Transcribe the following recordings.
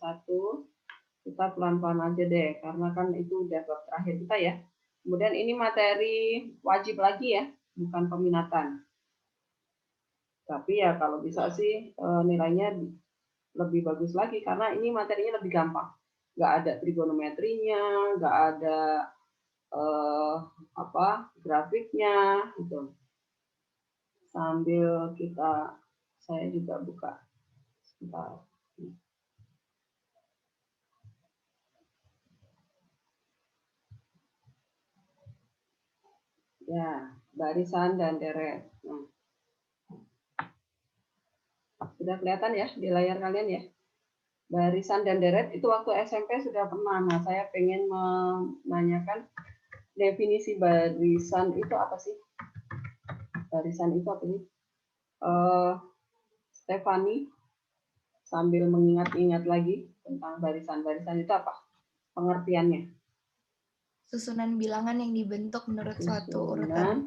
1. Kita pelan-pelan aja deh, karena kan itu udah bab terakhir kita ya. Kemudian ini materi wajib lagi ya, bukan peminatan. Tapi ya kalau bisa sih nilainya lebih bagus lagi, karena ini materinya lebih gampang. Nggak ada trigonometrinya, nggak ada grafiknya, gitu. Sambil saya juga buka sebentar. Ya, barisan dan deret. Nah, sudah kelihatan ya di layar kalian ya? Barisan dan deret itu waktu SMP sudah pernah. Nah, saya pengen menanyakan definisi barisan itu apa sih? Barisan itu apa sih? Stefani sambil mengingat-ingat lagi tentang barisan. Barisan itu apa? Pengertiannya. Susunan bilangan yang dibentuk menurut suatu urutan.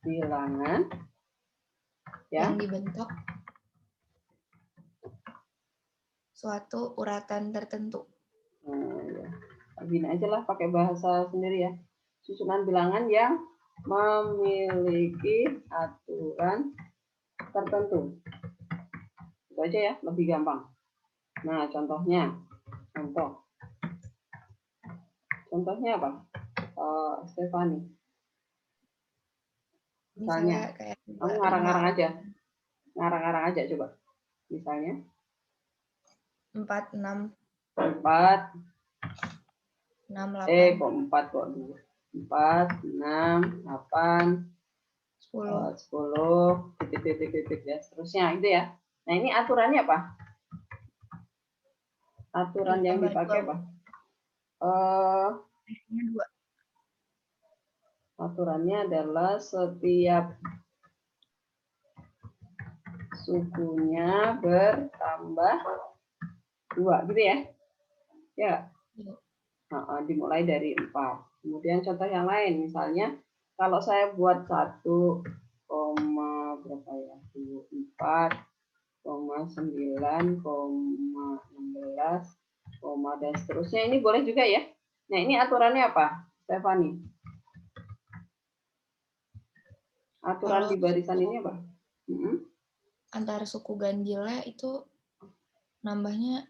Bilangan yang dibentuk suatu uratan tertentu. Ya. Gini aja lah, pakai bahasa sendiri ya. Susunan bilangan yang memiliki aturan tertentu. Itu aja ya, lebih gampang. Nah, contohnya. Contohnya apa? Stefani. Misalnya, kamu ngarang-ngarang aja. Ngarang-ngarang aja coba. Misalnya. 4, 6. 4. 6, 8. Kok 4 kok 2? 4, 6, 8, 10, titik ya. Seterusnya gitu ya. Nah, ini aturannya apa? Aturan yang dipakai apa? Aturannya adalah setiap sukunya bertambah 2 gitu ya. Ya. Dimulai dari 4. Kemudian contoh yang lain, misalnya kalau saya buat 1, berapa ya? 4, 9, 16, dan seterusnya. Ini boleh juga ya. Nah, ini aturannya apa, Stefani? Aturan di barisan ini apa? Antara suku ganjilnya itu nambahnya,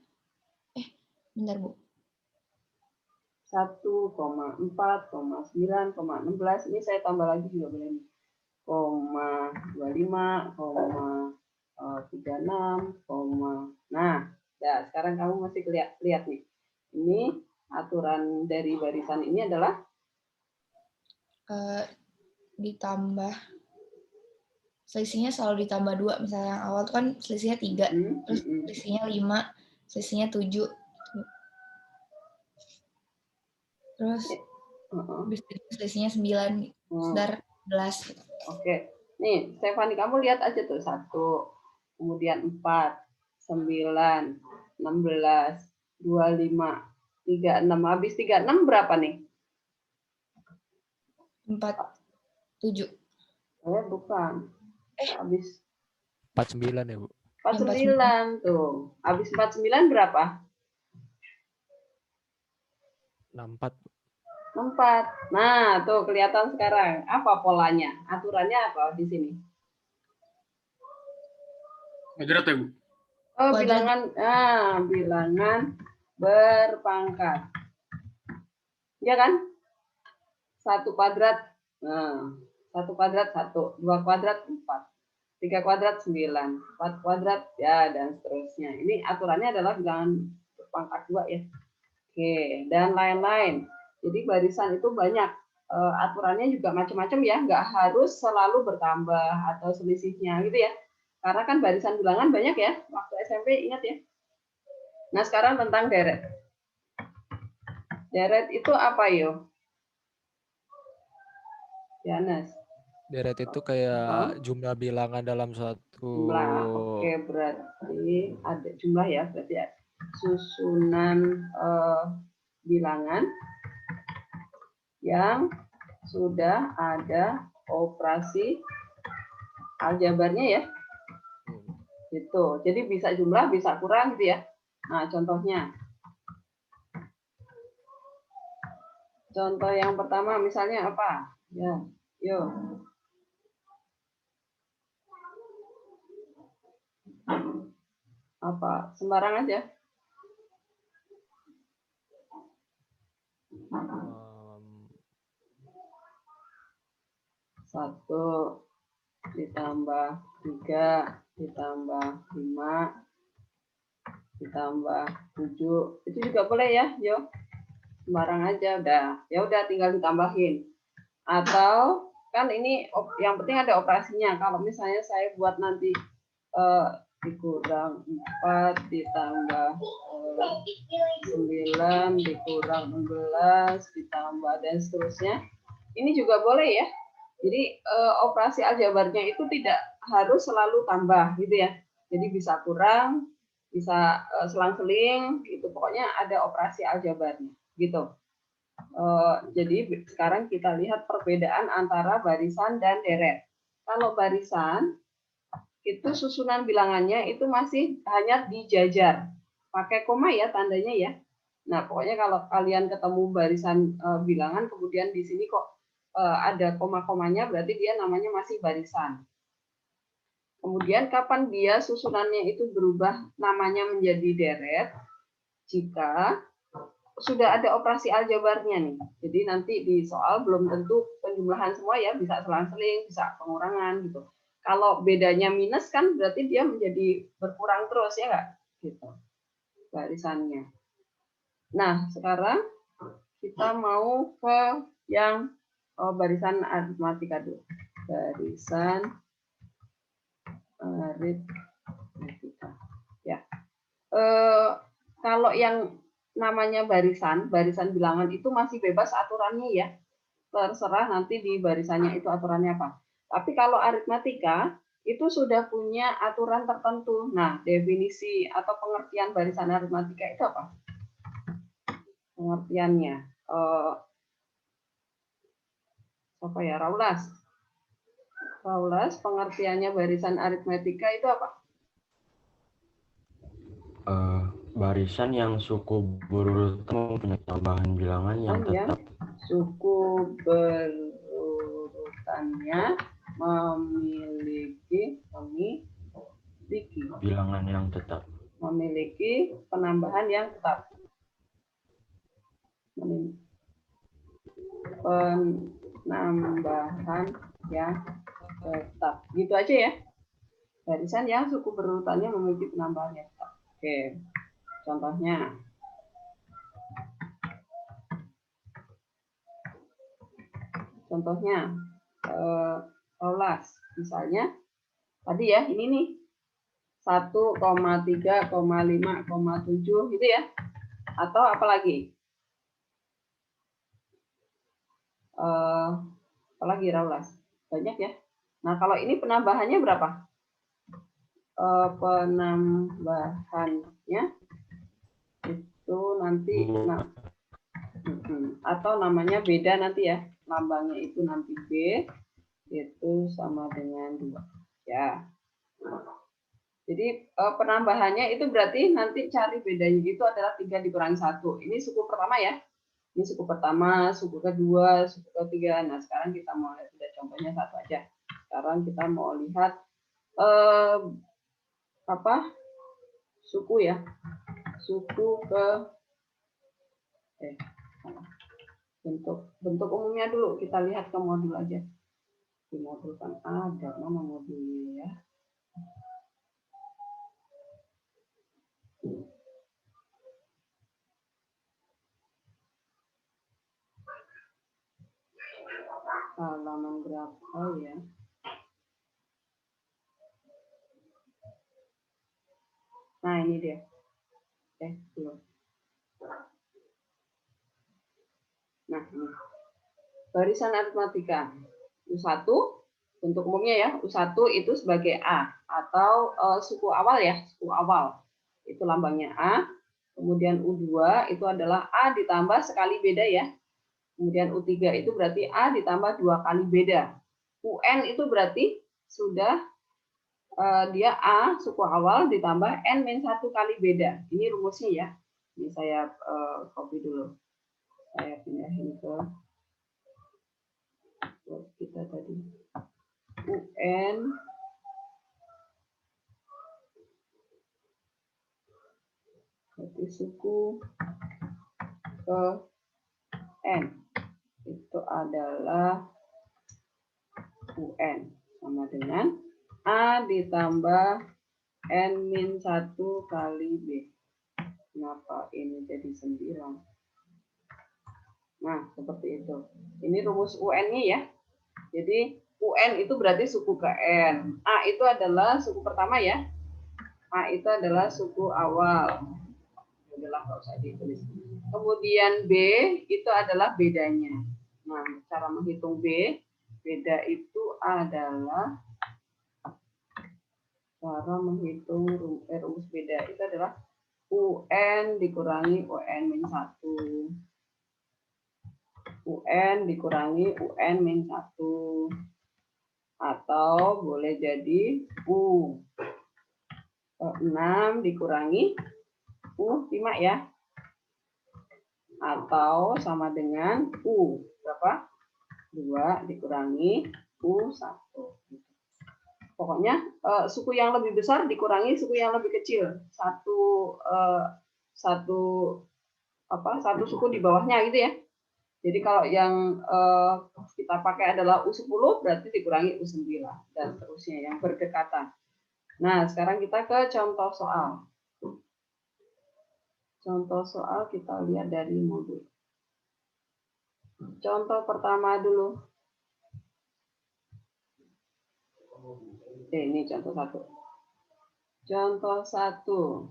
bentar Bu. 1,4, 9, 16. Ini saya tambah lagi juga boleh nih. 25, 36, nah, ya sekarang kamu masih lihat nih. Ini aturan dari barisan ini adalah ditambah, selisihnya selalu ditambah 2. Misalnya yang awal itu kan selisihnya 3, terus selisihnya 5, selisihnya 7. Terus selisihnya 9, sudah 11. Oke. Nih, Stefani, kamu lihat aja tuh 1, kemudian 4, 9, 16, 25, 36. Habis 36 berapa nih? 47. Bukan. Habis 49 ya, Bu. 49 tuh. Habis 49 berapa? 64. 4. Nah, tuh kelihatan sekarang. Apa polanya? Aturannya apa di sini? Kuadrat ya, Bu? Oh, bilangan berpangkat. Ya kan? 1 kuadrat. Nah, 1 kuadrat 1, 2 kuadrat 4, 3 kuadrat 9, 4 kuadrat ya, dan seterusnya. Ini aturannya adalah bilangan berpangkat 2 ya. Oke, dan lain-lain. Jadi barisan itu banyak. Aturannya juga macam-macam ya, nggak harus selalu bertambah atau selisihnya gitu ya. Karena kan barisan bilangan banyak ya, waktu SMP ingat ya. Nah, sekarang tentang deret. Deret itu apa yo? Janes. Deret itu kayak jumlah bilangan dalam suatu jumlah. Oke, berarti ada jumlah ya, berarti ya. Susunan bilangan yang sudah ada operasi aljabarnya ya. Gitu. Jadi bisa jumlah, bisa kurang gitu ya. Nah, contohnya. Contoh yang pertama misalnya apa? Ya, yuk. Apa? Sembarang aja. Satu ditambah 3 ditambah 5 ditambah 7 itu juga boleh ya, yo. Sembarang aja udah. Ya udah tinggal ditambahin. Atau kan ini yang penting ada operasinya. Kalau misalnya saya buat nanti dikurang 4 ditambah 9 dikurang 16 ditambah dan seterusnya. Ini juga boleh ya. Jadi operasi aljabarnya itu tidak harus selalu tambah gitu ya. Jadi bisa kurang, bisa selang-seling, itu pokoknya ada operasi aljabarnya gitu. Jadi sekarang kita lihat perbedaan antara barisan dan deret. Kalau barisan itu susunan bilangannya itu masih hanya dijajar, pakai koma ya tandanya ya. Nah pokoknya kalau kalian ketemu barisan bilangan kemudian di sini kok ada koma-komanya berarti dia namanya masih barisan. Kemudian kapan dia susunannya itu berubah namanya menjadi deret? Jika sudah ada operasi aljabarnya nih. Jadi nanti di soal belum tentu penjumlahan semua ya, bisa selang-seling, bisa pengurangan gitu. Kalau bedanya minus kan berarti dia menjadi berkurang terus ya nggak? Gitu. Barisannya. Nah, sekarang kita mau ke yang barisan aritmatika dulu. Barisan aritmatika. Ya. Kalau yang namanya barisan bilangan itu masih bebas aturannya ya. Terserah nanti di barisannya itu aturannya apa. Tapi kalau aritmatika itu sudah punya aturan tertentu. Nah, definisi atau pengertian barisan aritmatika itu apa? Pengertiannya. Apa ya, Raulas? Raulas, pengertiannya barisan aritmatika itu apa? Barisan yang suku berurutan mempunyai tambahan bilangan yang tetap. Suku berurutannya memiliki bilangan yang tetap. Memiliki penambahan yang tetap. Penambahan yang tetap. Gitu aja ya. Barisan yang suku berurutannya memiliki penambahan yang tetap. Oke. Contohnya. Contohnya, misalnya, tadi ya, ini nih, 1,3,5,7 gitu ya. Atau apalagi? Apalagi Raulas? Banyak ya. Nah, kalau ini penambahannya berapa? Penambahannya itu nanti, atau namanya beda nanti ya. Lambangnya itu nanti B, itu sama dengan 2. Ya. Jadi penambahannya itu berarti nanti cari bedanya itu adalah 3 dikurangi 1. Ini suku pertama ya. Ini suku pertama, suku kedua, suku ketiga. Nah, sekarang kita mau lihat sudah contohnya satu aja. Sekarang kita mau lihat suku ya. Suku ke bentuk umumnya dulu. Kita lihat ke modul aja. Di modul kan ada nama modulnya ya. Halaman berapa ya? Nah, ini dia. Belum. Nah, ini. Barisan aritmatika. U1, bentuk umumnya ya. U1 itu sebagai A. Atau suku awal ya. Suku awal. Itu lambangnya A. Kemudian U2 itu adalah A ditambah sekali beda ya. Kemudian U3 itu berarti A ditambah 2 kali beda. UN itu berarti sudah dia A suku awal ditambah N-1 kali beda. Ini rumusnya ya. Ini saya copy dulu. Saya pindahin ke kita tadi. UN berarti suku ke N itu adalah UN sama dengan A ditambah N-1 kali B. Kenapa ini jadi 9? Nah, seperti itu. Ini rumus UN-nya ya. Jadi UN itu berarti suku ke N. A itu adalah suku pertama ya. A itu adalah suku awal. Udahlah, nggak usah ditulis. Kemudian B itu adalah bedanya. Nah, cara menghitung B, beda itu adalah cara menghitung rumus beda itu adalah UN dikurangi UN-1. UN dikurangi UN-1. Atau boleh jadi U6 dikurangi U5 ya. Atau sama dengan U berapa? 2 dikurangi U1. Pokoknya suku yang lebih besar dikurangi suku yang lebih kecil. Satu suku di bawahnya gitu ya. Jadi kalau yang kita pakai adalah U10 berarti dikurangi U9 dan seterusnya yang berdekatan. Nah, sekarang kita ke contoh soal. Contoh soal kita lihat dari modul. Contoh pertama dulu. Ini contoh 1. Contoh 1.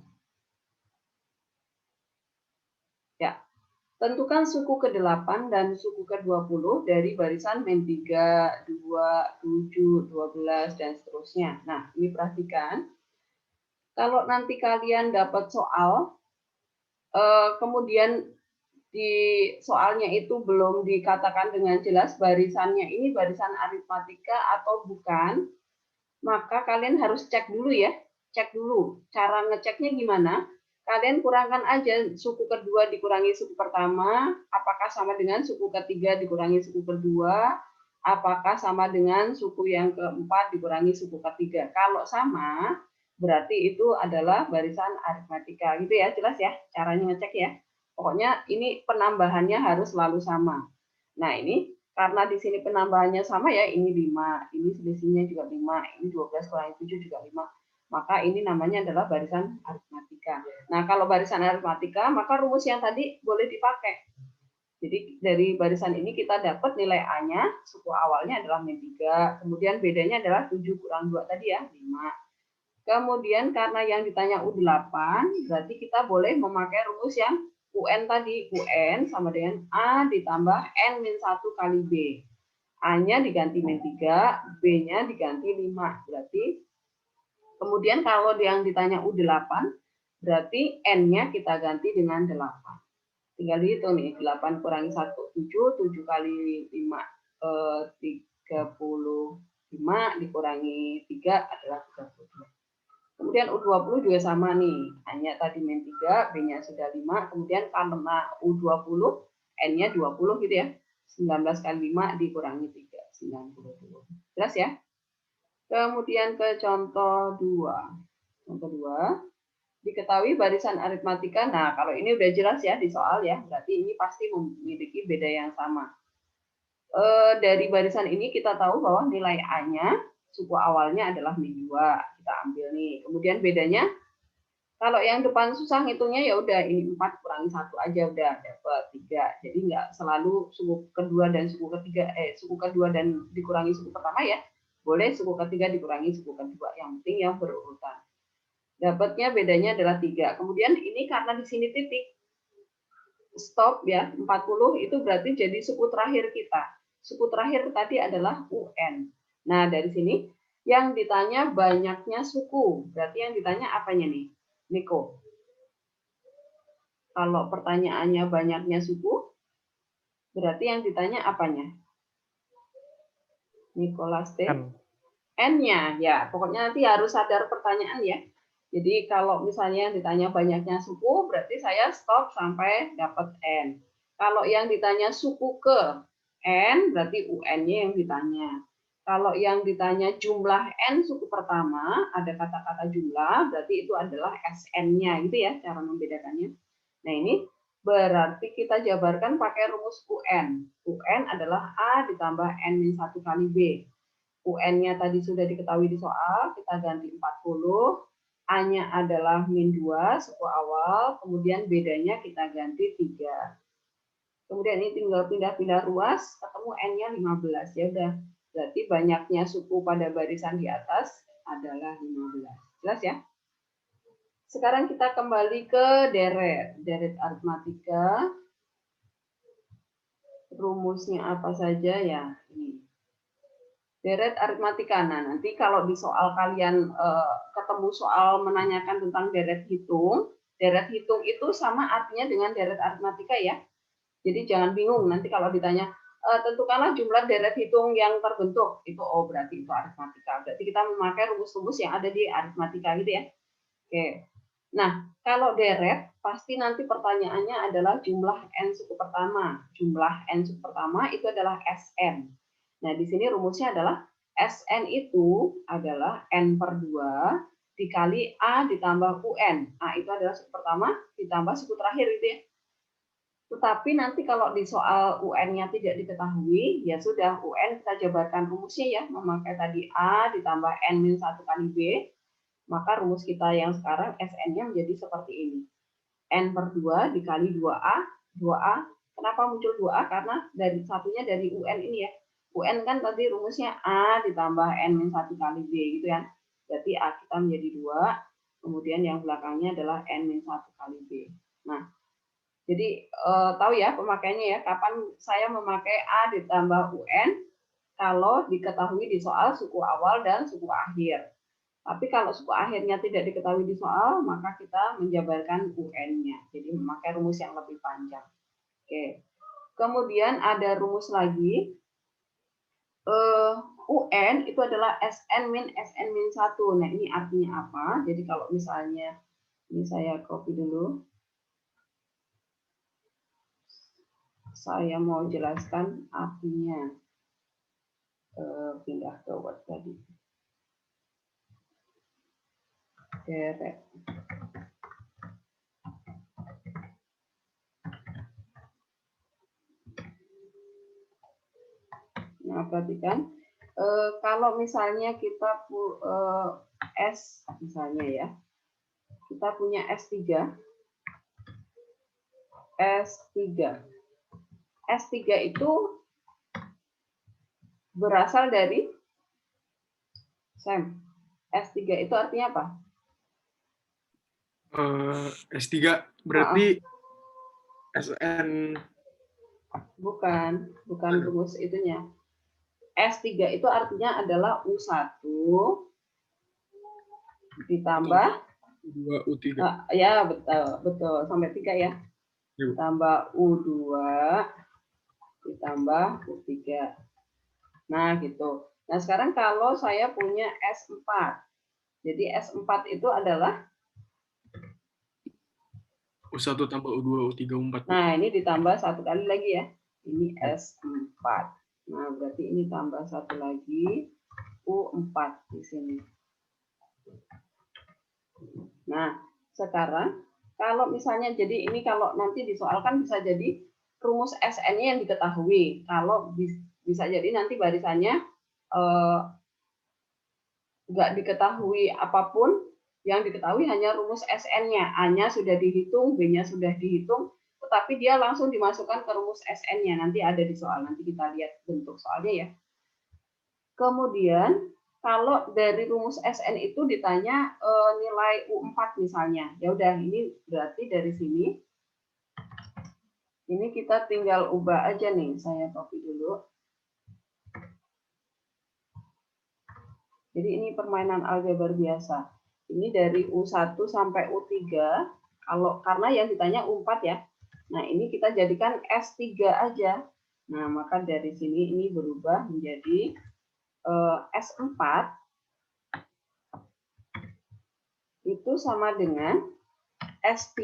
Ya. Tentukan suku ke-8 dan suku ke-20 dari barisan -3, 2, 7, 12, dan seterusnya. Nah, ini perhatikan. Kalau nanti kalian dapat soal, kemudian di soalnya itu belum dikatakan dengan jelas barisannya ini barisan aritmatika atau bukan, maka kalian harus cek dulu ya. Cek dulu. Cara ngeceknya gimana? Kalian kurangkan aja suku kedua dikurangi suku pertama, apakah sama dengan suku ketiga dikurangi suku kedua, apakah sama dengan suku yang keempat dikurangi suku ketiga. Kalau sama, berarti itu adalah barisan aritmatika. Gitu ya, jelas ya caranya ngecek ya. Pokoknya ini penambahannya harus selalu sama. Nah, ini karena di sini penambahannya sama ya, ini 5, ini selisihnya juga 5, ini 12 kurangi 7 juga 5. Maka ini namanya adalah barisan aritmatika. Nah, kalau barisan aritmatika, maka rumus yang tadi boleh dipakai. Jadi dari barisan ini kita dapat nilai A-nya, suku awalnya adalah -3, kemudian bedanya adalah 7 kurang 2 tadi ya, 5. Kemudian karena yang ditanya U8, berarti kita boleh memakai rumus yang UN tadi. UN sama dengan A ditambah N-1 kali B. A-nya diganti -3, B-nya diganti 5. Berarti kemudian kalau yang ditanya U8, berarti N-nya kita ganti dengan 8. Tinggal dihitung nih, 8 kurangi 1, 7, 7 kali 5, 35, dikurangi 3 adalah 32. Kemudian U20 juga sama nih, hanya tadi -3, B-nya sudah 5, kemudian karena U20, N-nya 20 gitu ya, 19 kali 5 dikurangi 3, 92. Jelas ya? Kemudian ke contoh 2. Contoh 2, diketahui barisan aritmatika. Nah, kalau ini udah jelas ya di soal ya, berarti ini pasti memiliki beda yang sama. Dari barisan ini kita tahu bahwa nilai A-nya, suku awalnya adalah -2. Kita ambil nih. Kemudian bedanya, kalau yang depan susah ngitungnya ya udah ini 4 kurangi 1 aja udah dapat 3. Jadi nggak selalu suku kedua dan suku ketiga, suku kedua dan dikurangi suku pertama ya. Boleh suku ketiga dikurangi suku kedua, yang penting yang berurutan. Dapatnya bedanya adalah 3. Kemudian ini karena di sini titik stop ya, 40 itu berarti jadi suku terakhir kita. Suku terakhir tadi adalah UN. Nah, dari sini yang ditanya banyaknya suku. Berarti yang ditanya apanya nih? Niko. Kalau pertanyaannya banyaknya suku, berarti yang ditanya apanya? Nicholas T. N-nya, ya pokoknya nanti harus sadar pertanyaan ya. Jadi kalau misalnya ditanya banyaknya suku, berarti saya stop sampai dapat N. Kalau yang ditanya suku ke N, berarti UN-nya yang ditanya. Kalau yang ditanya jumlah N suku pertama, ada kata-kata jumlah, berarti itu adalah SN-nya, gitu ya cara membedakannya. Nah ini berarti kita jabarkan pakai rumus UN. UN adalah A ditambah N-1 kali B. UN-nya tadi sudah diketahui di soal, kita ganti 40. A-nya adalah min 2, suku awal, kemudian bedanya kita ganti 3. Kemudian ini tinggal pindah-pindah ruas, ketemu N-nya 15. Ya udah, berarti banyaknya suku pada barisan di atas adalah 15. Jelas ya? Sekarang kita kembali ke deret aritmatika. Rumusnya apa saja ya? Ini. Deret aritmatika. Nah, nanti kalau di soal kalian ketemu soal menanyakan tentang deret hitung itu sama artinya dengan deret aritmatika ya. Jadi jangan bingung nanti kalau ditanya tentukanlah jumlah deret hitung yang terbentuk. Itu berarti itu aritmatika. Berarti kita memakai rumus-rumus yang ada di aritmatika gitu ya. Oke. Nah, kalau deret pasti nanti pertanyaannya adalah jumlah n suku pertama. Jumlah n suku pertama itu adalah Sn. Nah, di sini rumusnya adalah Sn itu adalah n per 2 dikali A ditambah UN. A itu adalah suku pertama ditambah suku terakhir gitu ya. Tetapi nanti kalau di soal UN-nya tidak diketahui, ya sudah UN kita jabarkan rumusnya ya, memakai tadi A ditambah N-1 kali B, maka rumus kita yang sekarang Sn-nya menjadi seperti ini. N per 2 dikali 2A. 2A, kenapa muncul 2A? Karena dari satunya dari UN ini ya. UN kan tadi rumusnya A ditambah N-1 kali B gitu ya. Berarti A kita menjadi 2, kemudian yang belakangnya adalah N-1 kali B. Nah, jadi tahu ya pemakaiannya ya, kapan saya memakai A ditambah UN kalau diketahui di soal suku awal dan suku akhir. Tapi kalau suku akhirnya tidak diketahui di soal, maka kita menjabarkan UN-nya. Jadi memakai rumus yang lebih panjang. Oke. Kemudian ada rumus lagi. UN itu adalah SN min SN min 1. Nah, ini artinya apa? Jadi kalau misalnya, ini saya copy dulu. Saya mau jelaskan artinya. Pindah ke Word tadi. Deret. Nah, perhatikan. Kalau misalnya kita S, misalnya ya. Kita punya S3. S3 itu berasal dari Sam. S3 itu artinya apa? S3 berarti SN. Bukan rumus itunya. S3 itu artinya adalah U1 ditambah U2, U3. Ya, betul sampai 3 ya. Ditambah U2 ditambah U3. Nah, gitu. Nah, sekarang kalau saya punya S4. Jadi S4 itu adalah U1 tambah U2, U3, U4. Nah, ini ditambah satu kali lagi ya. Ini S4. Nah, berarti ini tambah satu lagi U4 di sini. Nah, sekarang kalau misalnya jadi ini kalau nanti disoalkan bisa jadi rumus SN-nya yang diketahui. Kalau bisa jadi nanti barisannya nggak diketahui apapun, yang diketahui hanya rumus SN-nya. A-nya sudah dihitung, B-nya sudah dihitung, tetapi dia langsung dimasukkan ke rumus SN-nya. Nanti ada di soal, nanti kita lihat bentuk soalnya ya. Kemudian, kalau dari rumus SN itu ditanya nilai U4 misalnya. Ya udah, ini berarti dari sini. Ini kita tinggal ubah aja nih, saya copy dulu. Jadi ini permainan aljabar biasa. Ini dari U1 sampai U3, karena yang ditanya U4 ya. Nah, ini kita jadikan S3 aja. Nah, maka dari sini ini berubah menjadi S4 itu sama dengan S3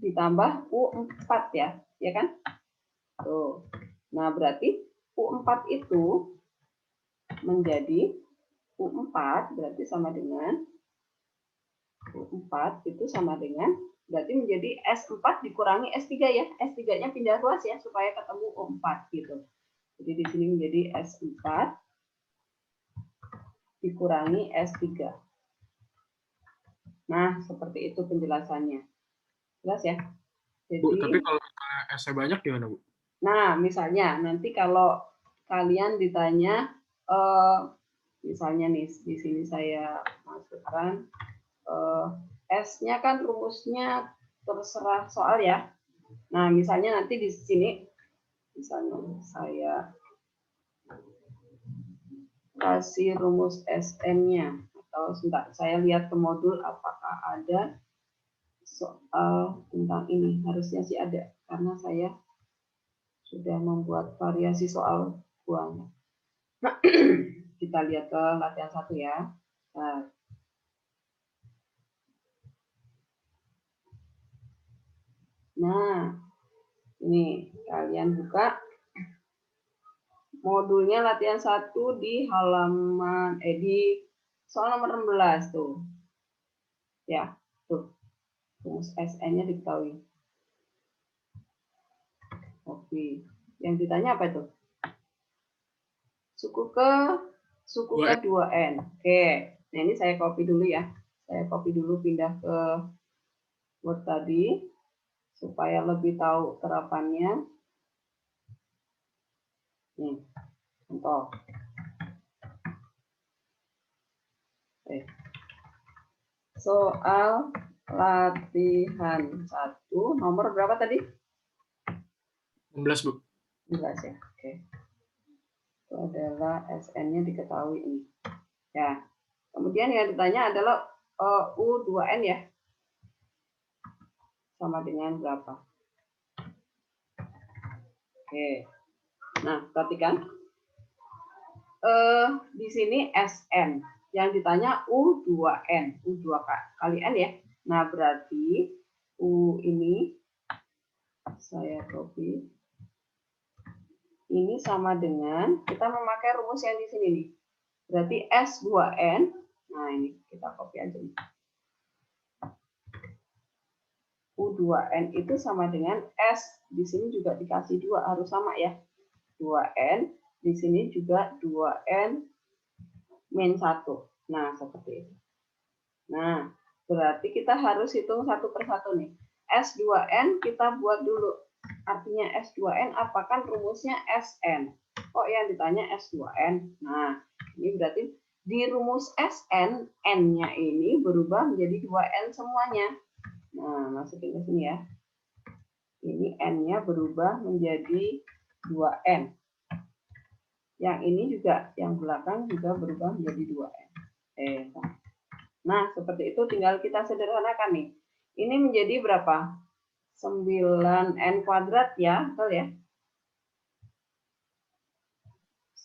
ditambah U4 ya, ya kan? Tuh. Nah, berarti U4 itu menjadi U4 berarti sama dengan U4 itu sama dengan berarti menjadi S4 dikurangi S3 ya. S3-nya pindah ruas ya supaya ketemu U4 gitu. Jadi di sini menjadi S4 dikurangi S3. Nah, seperti itu penjelasannya. Jelas ya? Jadi, Bu, tapi kalau misalnya S-nya banyak gimana, Bu? nah, misalnya nanti kalau kalian ditanya, misalnya nih, di sini saya masukkan, S-nya kan rumusnya terserah soal ya. Nah, misalnya nanti di sini, misalnya saya kasih rumus SN-nya. Atau sebentar, saya lihat ke modul apakah ada soal tentang ini. Harusnya sih ada, karena saya sudah membuat variasi soal buahnya. Kita lihat ke latihan 1 ya. Nah, ini kalian buka modulnya latihan 1 di halaman di soal nomor 16 tuh. Ya, tuh. Rumus SN-nya diketahui. Oke. Yang ditanya apa itu? Suku ke 2N. Oke. Nah, ini saya copy dulu ya. Saya copy dulu pindah ke Word tadi supaya lebih tahu terapannya. Nih, contoh. Soal latihan 1 nomor berapa tadi? 16, Bu. 16 ya. Oke. Itu adalah SN-nya diketahui ini. Ya. Kemudian yang ditanya adalah U2N ya. Sama dengan berapa? Oke. Nah, perhatikan. Di sini SN. Yang ditanya U2N. U2 kali N ya. Nah, berarti U ini saya copy. Ini sama dengan kita memakai rumus yang di sini nih. Berarti S2N. Nah, ini kita copy aja nih. U2N itu sama dengan S. Di sini juga dikasih 2 harus sama ya. 2N. Di sini juga 2N min 1. Nah, seperti itu. Nah, berarti kita harus hitung satu persatu nih. S2N kita buat dulu. Artinya S2N apakah rumusnya SN? Oh, yang ditanya S2N. Nah, ini berarti di rumus SN, N-nya ini berubah menjadi 2N semuanya. Nah, masukin ke sini ya. Ini N-nya berubah menjadi 2N. Yang ini juga, yang belakang juga berubah menjadi 2N. Nah, seperti itu tinggal kita sederhanakan nih. Ini menjadi berapa? 9N kuadrat ya, betul ya?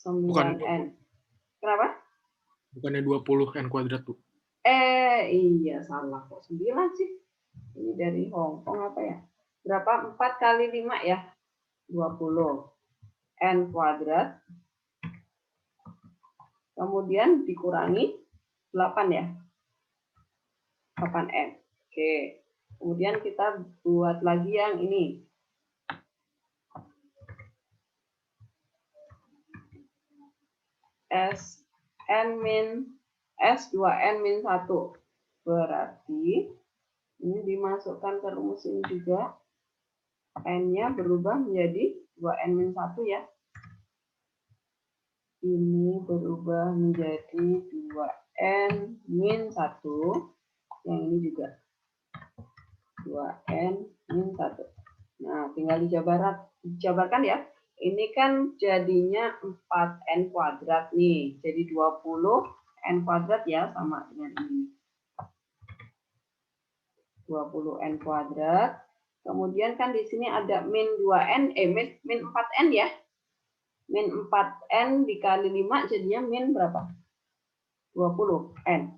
9N. Kenapa? Bukannya 20N kuadrat, Bu. Iya, salah kok. 9 sih. Ini dari Hongkong apa ya? Berapa? 4 kali 5 ya? 20. N kuadrat. Kemudian dikurangi 8 ya? 8N. Oke. Kemudian kita buat lagi yang ini. S2N min 1. Berarti ini dimasukkan ke rumus ini juga. N-nya berubah menjadi 2N min 1 ya. Ini berubah menjadi 2N min 1. Yang ini juga 2N min 1. Nah, tinggal dijabarkan ya. Ini kan jadinya 4N kuadrat nih. Jadi 20N kuadrat ya, sama dengan ini. 20N kuadrat. Kemudian kan di sini ada min 2N, min 4N ya. Min 4N dikali 5 jadinya min berapa? 20N.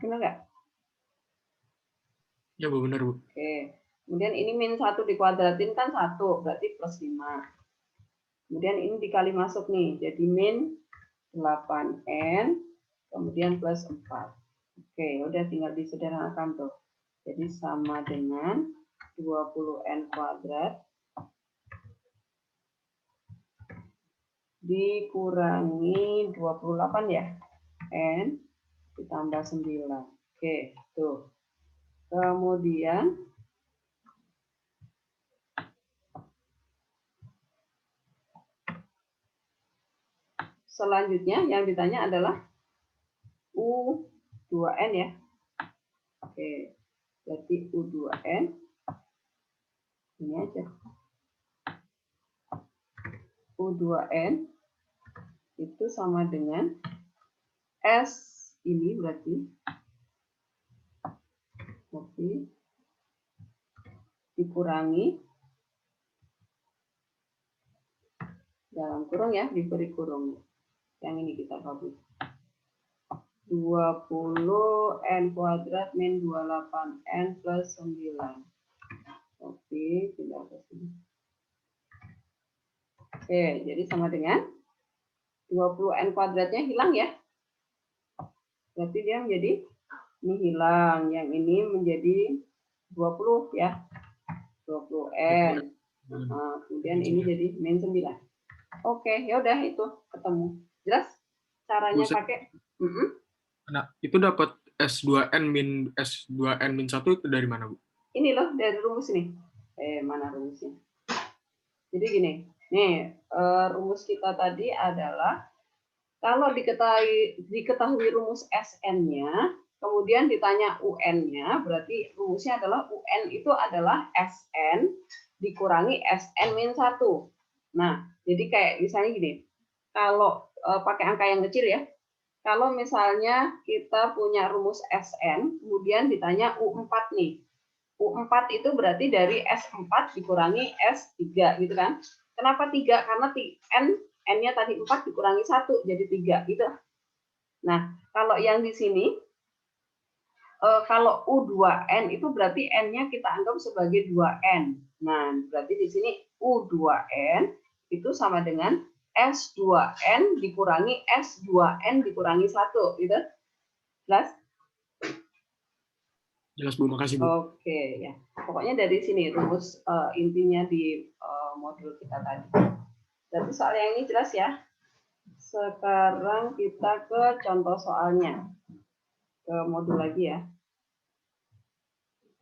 Benar nggak? Ya, Bu, benar, Bu. Oke. Kemudian ini min 1 dikuadratin kan 1, berarti plus 5. Kemudian ini dikali masuk nih, jadi min 8N, kemudian plus 4. Oke, udah tinggal disederhanakan tuh. Jadi sama dengan 20N kuadrat dikurangi 28 ya. N ditambah 9. Oke, tuh. Kemudian selanjutnya yang ditanya adalah U2N ya. Oke, berarti U2N ini aja. U2N itu sama dengan S ini berarti dikurangi dalam kurung ya, diberi kurung. Yang ini kita hapus. 20N kuadrat min 28N plus 9. Oke, pindah ke sini. Oke, jadi sama dengan 20N kuadratnya hilang ya. Berarti dia menjadi, ini hilang. Yang ini menjadi 20 ya. 20N. Nah, kemudian ini jadi min 9. Oke, ya udah itu ketemu. Jelas caranya pakai? Nah, itu dapat S2N min 1 itu dari mana, Bu? Ini loh, dari rumus ini. Mana rumusnya? Jadi gini, nih rumus kita tadi adalah kalau diketahui rumus Sn-nya, kemudian ditanya UN-nya, berarti rumusnya adalah UN itu adalah Sn dikurangi Sn min 1. Nah, jadi kayak misalnya gini, kalau pakai angka yang kecil ya, kalau misalnya kita punya rumus Sn, kemudian ditanya U4 nih. U4 itu berarti dari S4 dikurangi S3 gitu kan. Kenapa 3? Karena N-nya tadi 4 dikurangi 1, jadi 3 gitu. Nah, kalau yang di sini, kalau U2N itu berarti N-nya kita anggap sebagai 2N. Nah, berarti di sini U2N itu sama dengan S2N dikurangi S2N dikurangi 1, gitu. Jelas? Jelas, Bu. Makasih, Bu. Oke, ya. Pokoknya dari sini rumus intinya di modul kita tadi. Berarti soal yang ini jelas ya. Sekarang kita ke contoh soalnya. Ke modul lagi ya.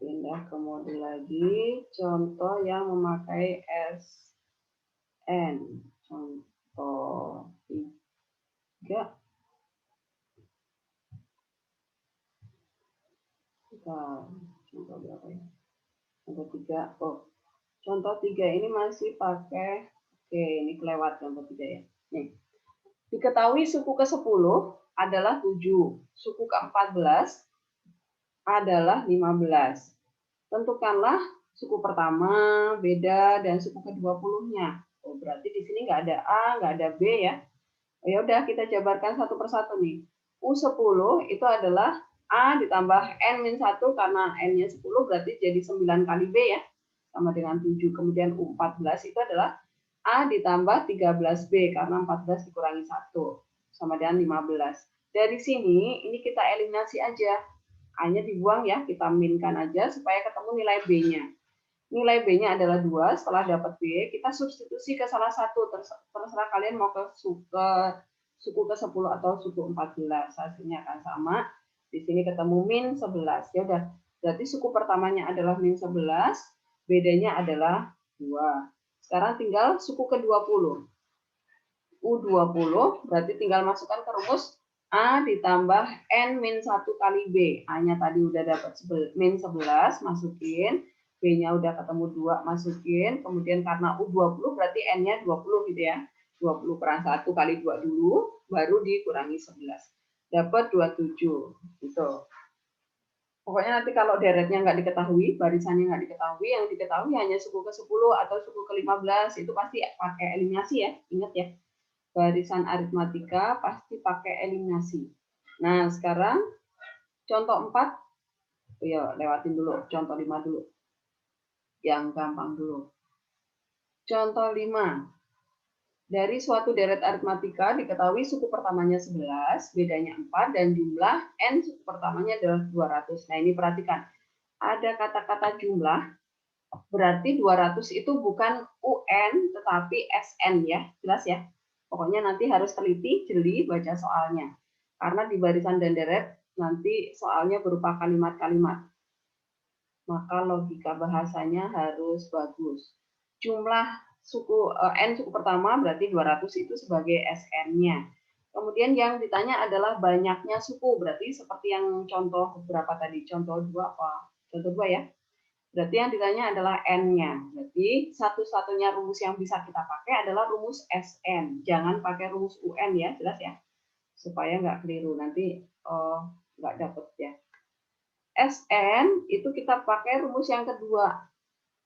Pindah ke modul lagi. Contoh yang memakai SN. Contoh 3. Contoh berapa ya? Contoh 3. Oh, contoh 3 ini masih pakai, oke, ini kelewat contoh 3 ya. Nih. Diketahui suku ke-10 adalah 7, suku ke-14 adalah 15. Tentukanlah suku pertama, beda, dan suku ke-20-nya. Oh, berarti di sini nggak ada A, nggak ada B ya. Oh, ya udah, kita jabarkan satu persatu nih. U10 itu adalah A ditambah N-1 karena N-nya 10 berarti jadi 9 kali B ya. Sama dengan 7. Kemudian U14 itu adalah A ditambah 13B karena 14 dikurangi 1 sama dengan 15. Dari sini ini kita eliminasi aja. A-nya dibuang ya, kita minkan aja supaya ketemu nilai B-nya. Nilai B-nya adalah 2, setelah dapat B, kita substitusi ke salah satu, terserah kalian mau ke suku ke-10 atau suku 14, hasilnya akan sama. Di sini ketemu min 11. Ya udah, berarti suku pertamanya adalah min 11, bedanya adalah 2. Sekarang tinggal suku ke-20. U20 berarti tinggal masukkan ke rumus A ditambah N min 1 kali B. A-nya tadi udah dapat min 11, masukin. B-nya udah ketemu 2, masukin. Kemudian karena U20 berarti N-nya 20 gitu ya. 20 per 1 kali 2 dulu, baru dikurangi 11. Dapat 27. Gitu. Pokoknya nanti kalau deretnya nggak diketahui, barisannya nggak diketahui, yang diketahui hanya suku ke-10 atau suku ke-15, itu pasti pakai eliminasi ya, ingat ya. Barisan aritmatika pasti pakai eliminasi. Nah, sekarang Contoh 4, ya lewatin dulu. Contoh 5 dulu. Yang gampang dulu. Contoh 5. Dari suatu deret aritmatika diketahui suku pertamanya 11, bedanya 4, dan jumlah N suku pertamanya adalah 200. Nah ini perhatikan. Ada kata-kata jumlah, berarti 200 itu bukan UN, tetapi SN ya. Jelas ya? Pokoknya nanti harus teliti, jeli, baca soalnya. Karena di barisan dan deret, nanti soalnya berupa kalimat-kalimat. Maka logika bahasanya harus bagus. Jumlah suku N suku pertama berarti 200 itu sebagai SN-nya. Kemudian yang ditanya adalah banyaknya suku, berarti seperti yang contoh berapa tadi? Contoh 2 apa? Contoh 2 ya. Berarti yang ditanya adalah N-nya. Berarti satu-satunya rumus yang bisa kita pakai adalah rumus SN. Jangan pakai rumus UN ya, jelas ya. Supaya nggak keliru, nanti nggak dapet ya. SN itu kita pakai rumus yang kedua.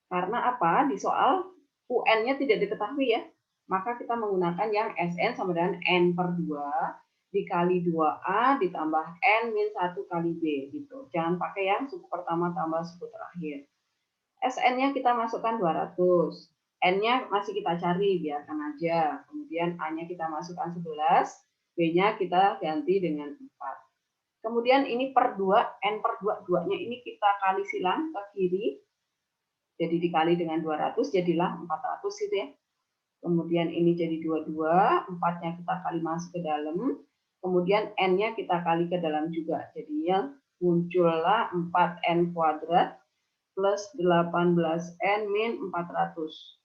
Karena apa? Di soal UN-nya tidak diketahui ya. Maka kita menggunakan yang SN sama dengan N per 2 dikali 2A ditambah N min 1 kali B. Gitu. Jangan pakai yang suku pertama tambah suku terakhir. SN-nya kita masukkan 200. N-nya masih kita cari, biarkan aja. Kemudian A-nya kita masukkan 11. B-nya kita ganti dengan 4. Kemudian ini per 2, N per 2, 2-nya ini kita kali silang ke kiri. Jadi dikali dengan 200, jadilah 400 gitu ya. Kemudian ini jadi 22, 4-nya kita kali masuk ke dalam. Kemudian N-nya kita kali ke dalam juga. Jadinya muncullah 4N kuadrat plus 18N min 400.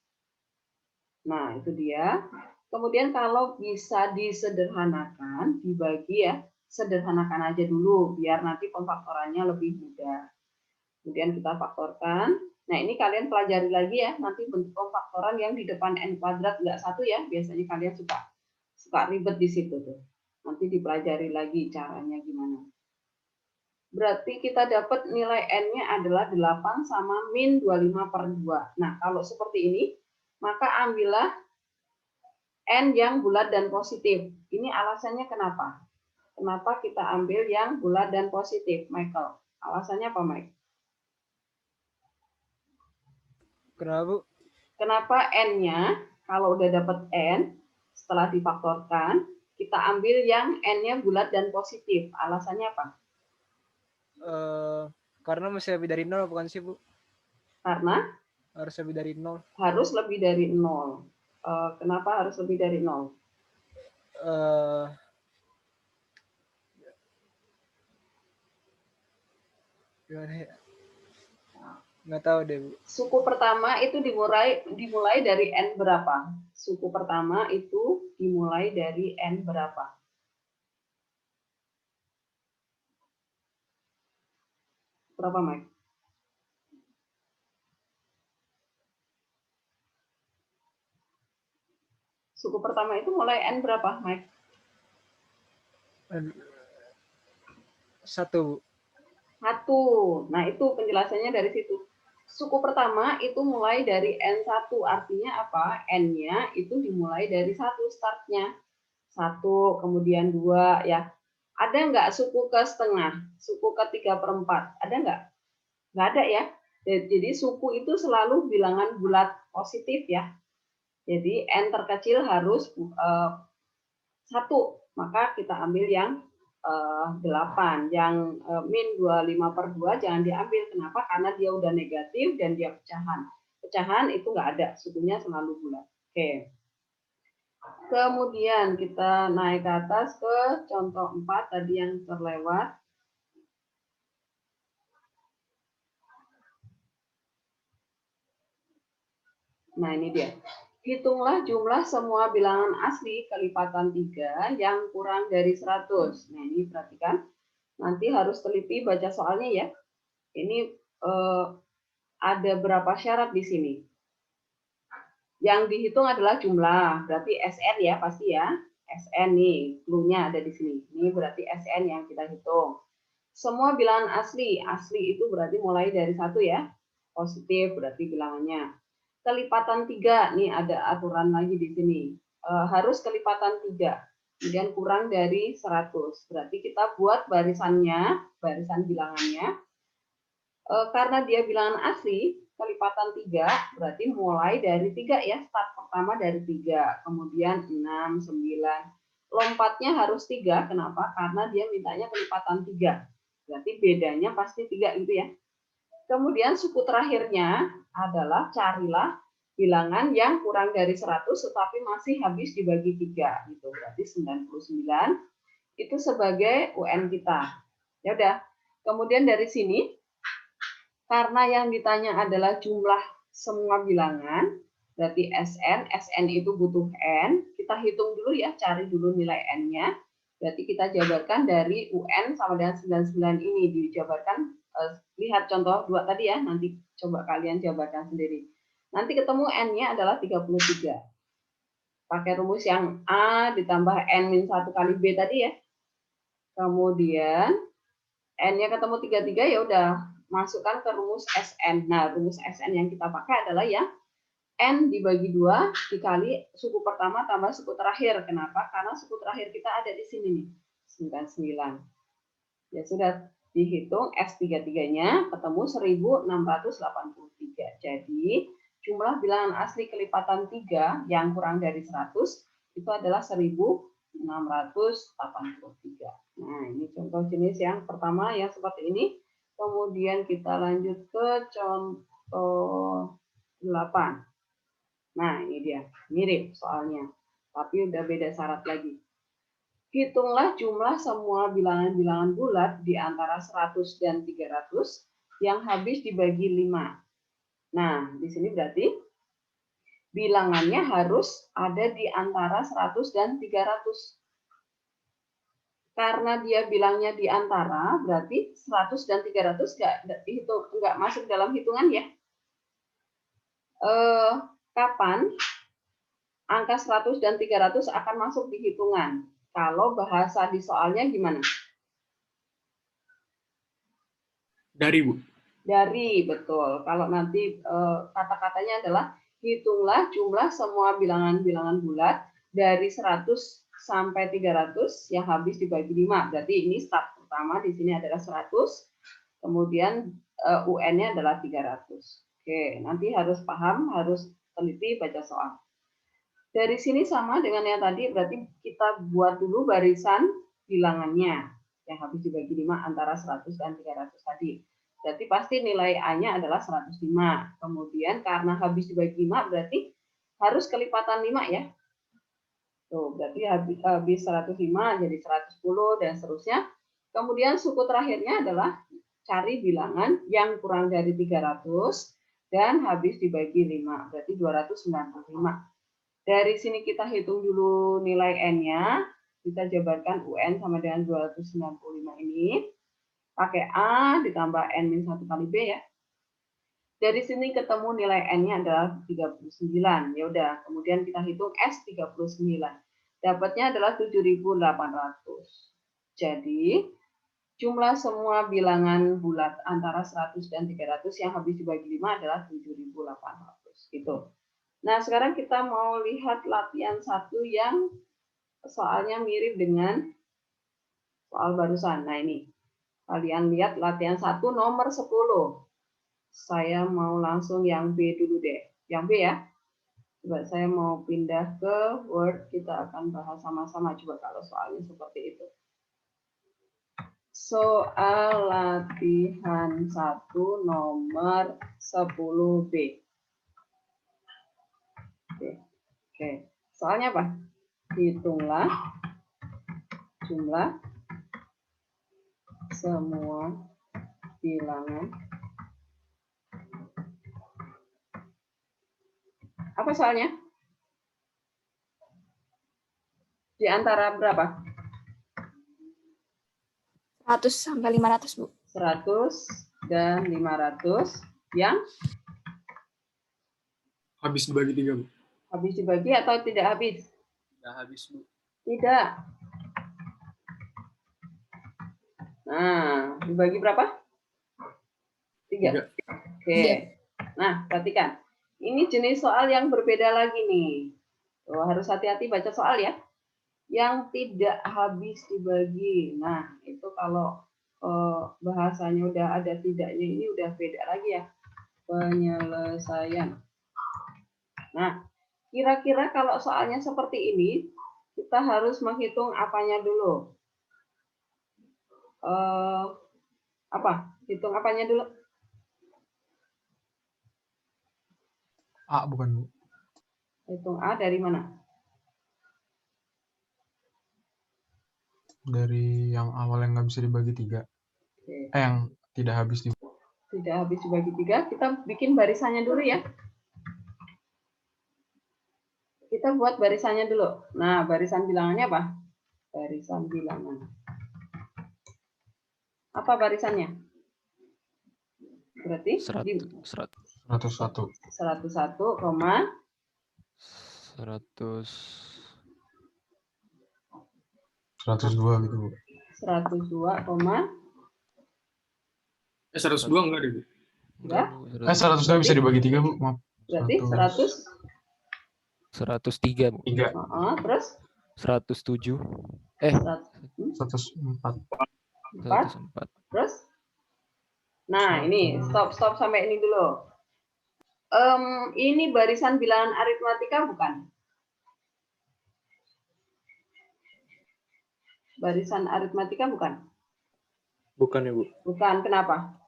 Nah, itu dia. Kemudian kalau bisa disederhanakan, dibagi ya, sederhanakan aja dulu, biar nanti pemfaktorannya lebih mudah. Kemudian kita faktorkan. Nah, ini kalian pelajari lagi ya, nanti bentuk pemfaktoran yang di depan N kuadrat nggak 1 ya, biasanya kalian suka ribet di situ tuh. Nanti dipelajari lagi caranya gimana. Berarti kita dapat nilai N-nya adalah 8 sama min 25 per 2. Nah, kalau seperti ini, maka ambillah N yang bulat dan positif. Ini alasannya kenapa? Kenapa kita ambil yang bulat dan positif, Michael? Alasannya apa, Mike? Kenapa, Bu? Kenapa N-nya, kalau udah dapat N, setelah difaktorkan, kita ambil yang N-nya bulat dan positif. Alasannya apa? Karena masih lebih dari 0, bukan sih, Bu? Karena? Harus lebih dari 0. Harus lebih dari 0. Kenapa harus lebih dari 0? Gimana ya? Nggak tahu deh, Bu. Suku pertama itu dimulai dari N berapa? Suku pertama itu dimulai dari N berapa? Berapa, Mike? Suku pertama itu mulai N berapa, Mike? 1, Bu. 1. Nah, itu penjelasannya dari situ. Suku pertama itu mulai dari N1, artinya apa? N-nya itu dimulai dari 1 startnya. 1, kemudian 2, ya. Ada nggak suku ke setengah? Suku ke 3/4? Ada nggak? Nggak ada ya. Jadi suku itu selalu bilangan bulat positif ya. Jadi N terkecil harus 1. Maka kita ambil yang 8, yang min 25 per 2 jangan diambil. Kenapa? Karena dia udah negatif dan dia pecahan. Pecahan itu nggak ada, sukunya selalu bulat. Oke. Kemudian kita naik ke atas ke contoh 4 tadi yang terlewat. Nah, ini dia. Hitunglah jumlah semua bilangan asli kelipatan 3 yang kurang dari 100. Nah, ini perhatikan. Nanti harus teliti baca soalnya ya. Ini ada berapa syarat di sini. Yang dihitung adalah jumlah. Berarti SN ya, pasti ya. SN nih, clue-nya ada di sini. Ini berarti SN yang kita hitung. Semua bilangan asli. Asli itu berarti mulai dari 1 ya. Positif berarti bilangannya. Kelipatan 3, nih ada aturan lagi di sini. Harus kelipatan 3. kemudian kurang dari 100. Berarti kita buat barisannya, barisan bilangannya. Karena dia bilangan asli, kelipatan 3, berarti mulai dari 3 ya, start pertama dari 3, kemudian 6, 9. Lompatnya harus 3, kenapa? Karena dia mintanya kelipatan 3. Berarti bedanya pasti 3 itu ya. Kemudian suku terakhirnya adalah carilah bilangan yang kurang dari 100 tetapi masih habis dibagi 3 gitu. Berarti 99 itu sebagai UN kita. Ya udah. Kemudian dari sini karena yang ditanya adalah jumlah semua bilangan, berarti SN itu butuh N. Kita hitung dulu ya, cari dulu nilai N-nya. Berarti kita jabarkan dari UN sama dengan 99 ini dijabarkan. Lihat contoh 2 tadi ya, nanti coba kalian jabarkan sendiri. Nanti ketemu N-nya adalah 33. Pakai rumus yang A ditambah N-1 kali B tadi ya. Kemudian N-nya ketemu 33, ya udah masukkan ke rumus SN. Nah, rumus SN yang kita pakai adalah yang N dibagi 2 dikali suku pertama tambah suku terakhir. Kenapa? Karena suku terakhir kita ada di sini nih, 99. Ya sudah dihitung S33-nya ketemu 1683. Jadi jumlah bilangan asli kelipatan 3 yang kurang dari 100 itu adalah 1683. Nah, ini contoh jenis yang pertama yang seperti ini. Kemudian kita lanjut ke contoh 8. Nah, ini dia. Mirip soalnya. Tapi udah beda syarat lagi. Hitunglah jumlah semua bilangan-bilangan bulat di antara 100 dan 300 yang habis dibagi 5. Nah, di sini berarti bilangannya harus ada di antara 100 dan 300. Karena dia bilangnya di antara, berarti 100 dan 300 nggak masuk dalam hitungan ya. Kapan angka 100 dan 300 akan masuk di hitungan? Kalau bahasa di soalnya gimana? Dari, Bu. Dari, betul. Kalau nanti kata-katanya adalah hitunglah jumlah semua bilangan-bilangan bulat dari 100 sampai 300 yang habis dibagi 5. Berarti ini start pertama di sini adalah 100, kemudian UN-nya adalah 300. Oke, nanti harus paham, harus teliti baca soal. Dari sini sama dengan yang tadi, berarti kita buat dulu barisan bilangannya yang habis dibagi 5 antara 100 dan 300 tadi. Berarti pasti nilai A-nya adalah 105. Kemudian karena habis dibagi 5 berarti harus kelipatan 5 ya. Tuh, berarti habis 105 jadi 110 dan seterusnya. Kemudian suku terakhirnya adalah cari bilangan yang kurang dari 300 dan habis dibagi 5, berarti 295. Dari sini kita hitung dulu nilai N-nya, kita jabarkan UN sama dengan 295 ini. Pakai A ditambah N-1 kali B ya. Dari sini ketemu nilai N-nya adalah 39. Ya udah, kemudian kita hitung S39. Dapatnya adalah 7.800. Jadi, jumlah semua bilangan bulat antara 100 dan 300 yang habis dibagi 5 adalah 7.800. Gitu. Nah, sekarang kita mau lihat latihan 1 yang soalnya mirip dengan soal barusan. Nah, ini. Kalian lihat latihan 1 nomor 10. Saya mau langsung yang B dulu deh. Yang B ya. Coba saya mau pindah ke Word. Kita akan bahas sama-sama. Coba kalau soalnya seperti itu. Soal latihan 1 nomor 10B. Oke. Soalnya apa? Hitunglah jumlah semua bilangan. Apa soalnya? Di antara berapa? 100 sampai 500, Bu. 100 dan 500 yang Habis dibagi 3, Bu. habis dibagi atau tidak habis? Tidak habis, Bu. Tidak. Nah, dibagi berapa? 3. Oke. Nah, perhatikan. Ini jenis soal yang berbeda lagi nih. Tuh, harus hati-hati baca soal ya. yang tidak habis dibagi. Nah, itu kalau bahasanya udah ada tidaknya ini udah beda lagi ya. Penyelesaian. Nah, kira-kira kalau soalnya seperti ini, kita harus menghitung apanya dulu. Apa? Hitung apanya dulu? A bukan, Bu. Hitung A dari mana? Dari yang awal yang nggak bisa dibagi 3. Oke. Yang tidak habis dibagi. Tidak habis dibagi 3, kita bikin barisannya dulu ya. Kita buat barisannya dulu. Nah, barisan bilangannya apa? Barisan bilangan. Apa barisannya? Berarti 101, 101. 101, 102 gitu, Bu. 102, 102 enggak deh, Bu. enggak? 102 bisa dibagi 3, Bu. Maaf. Berarti 103, Bu. 3. terus 107. 104. 104. Terus? Nah, ini stop sampai ini dulu. Ini barisan bilangan aritmatika bukan? Barisan aritmatika bukan? Bukan ya, Bu. Bukan, kenapa?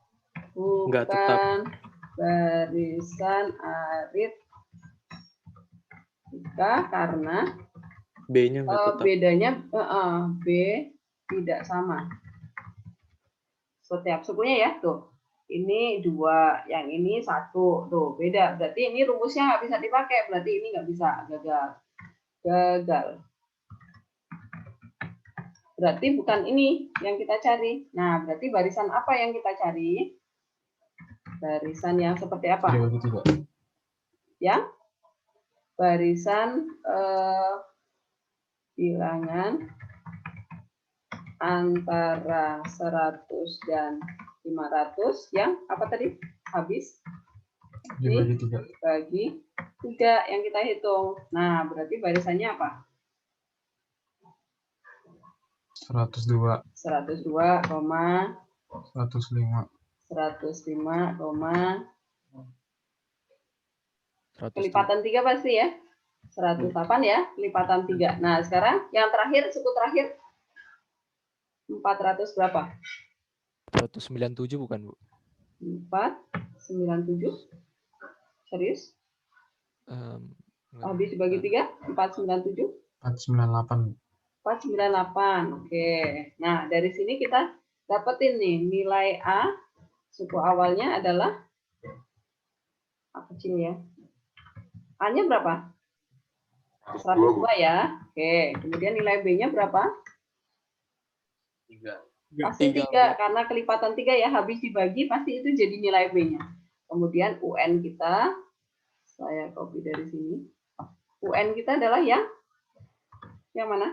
Enggak tetap. Bukan barisan aritmatika karena B-nya enggak tetap. bedanya B tidak sama. Setiap sukunya ya, tuh. Ini 2, yang ini 1, tuh beda. Berarti ini rumusnya nggak bisa dipakai, berarti ini nggak bisa, gagal. Berarti bukan ini yang kita cari. Nah, berarti barisan apa yang kita cari? Barisan yang seperti apa? Dibagi 3. Yang barisan bilangan antara 100 dan 500 yang apa tadi? Habis Dibagi 3. bagi 3 yang kita hitung. Nah, berarti barisannya apa? 102, 102, 105. 105, 103. kelipatan 3 pasti ya. 108 ya, kelipatan 3. Nah, sekarang yang terakhir, suku terakhir 400 berapa? 197 bukan, Bu? 497. Serius? Habis dibagi 3, 497. 498. 498. Oke. Nah, dari sini kita dapetin nih nilai A, suku awalnya adalah A kecil ya. A-nya berapa? 102 ya. Oke. Kemudian nilai B-nya berapa? 3. Pasti 3, karena kelipatan 3 ya, habis dibagi pasti itu jadi nilai B-nya. Kemudian UN kita, saya copy dari sini. UN kita adalah yang mana?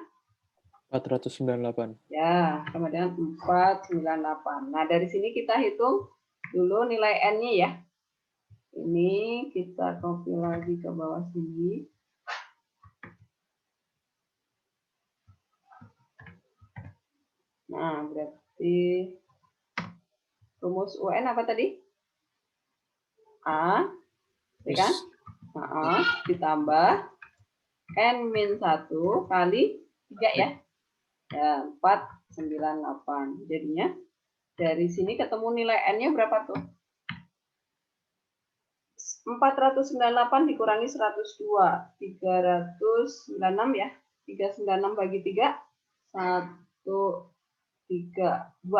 498. Ya, kemudian 498. Nah, dari sini kita hitung dulu nilai N-nya ya. Ini kita copy lagi ke bawah sini. Nah, berarti rumus UN apa tadi? A, ya kan? Ditambah N-1 kali 3 ya. Ya, 498. Jadinya dari sini ketemu nilai N-nya berapa tuh? 498 dikurangi 102. 396 ya. 396 bagi 3. 132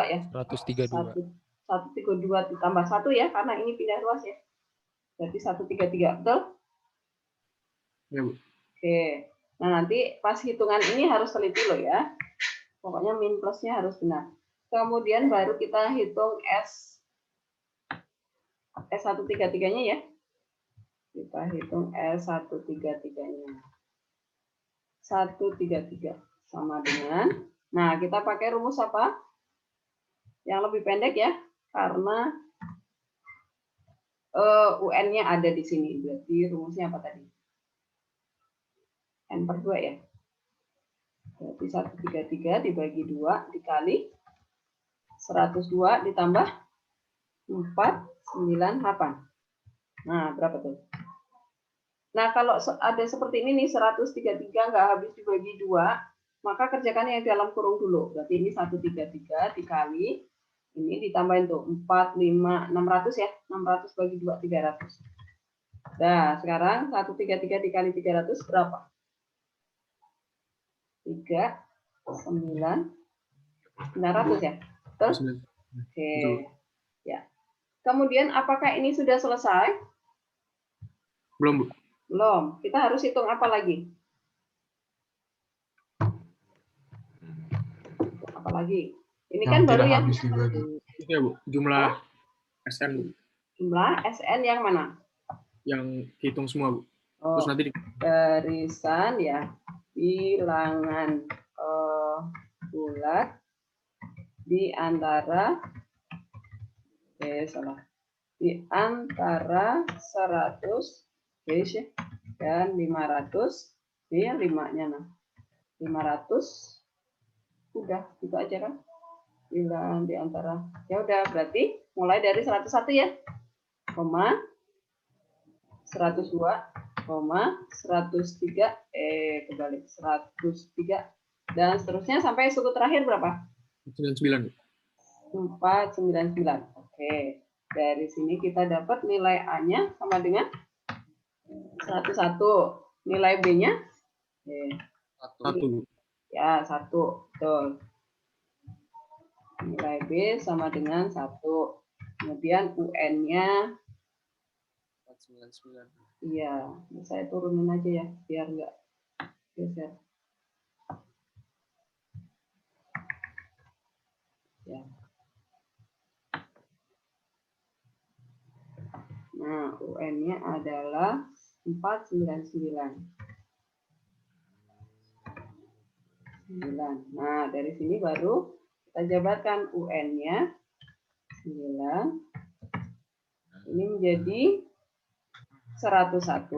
ya. 132. 132 ditambah 1 ya, karena ini pindah ruas ya. Berarti 133, betul? Ya, Bu. Oke. Nah, nanti pas hitungan ini harus teliti loh ya. Pokoknya min plusnya harus benar. Kemudian baru kita hitung S133-nya ya. Kita hitung S133-nya. 133 sama dengan, nah kita pakai rumus apa? Yang lebih pendek ya, karena UN-nya ada di sini. Berarti rumusnya apa tadi? N/2 ya. Berarti 133 dibagi 2 dikali 102 ditambah 498. Nah, berapa tuh? Nah, kalau ada seperti ini nih, 133 nggak habis dibagi 2, maka kerjakan yang dalam kurung dulu. Berarti ini 133 dikali, ini ditambahin tuh, 4, 5, 600 ya. 600 bagi 2, 300. Nah, sekarang 133 dikali 300 berapa? 900 ya. Betul? Oke. Ya. Kemudian apakah ini sudah selesai? Belum, Bu. Belum. Kita harus hitung apa lagi? Apa lagi? Ini kan baru yang Ya, Bu. Jumlah SN, Bu. jumlah SN yang mana? Yang hitung semua, Bu. Oh, Terus nanti barisan ya, bilangan bulat di antara di antara 100 dan 500. Ini yang 5-nya nah. 500 udah gitu aja kan. Bilangan di antara. Ya udah, berarti mulai dari 101 ya. 102, 103, kebalik 103 dan seterusnya sampai suku terakhir berapa? 99. 499. Oke. Dari sini kita dapat nilai A-nya sama dengan 101. Nilai B-nya 1, Bu. ya 1. Betul. Nilai B sama dengan 1. Kemudian UN-nya 499. iya, saya turunin aja ya biar nggak geser. Ya. Nah, UN-nya adalah 499. 9. Nah, dari sini baru kita jabarkan UN-nya 9. Ini menjadi 101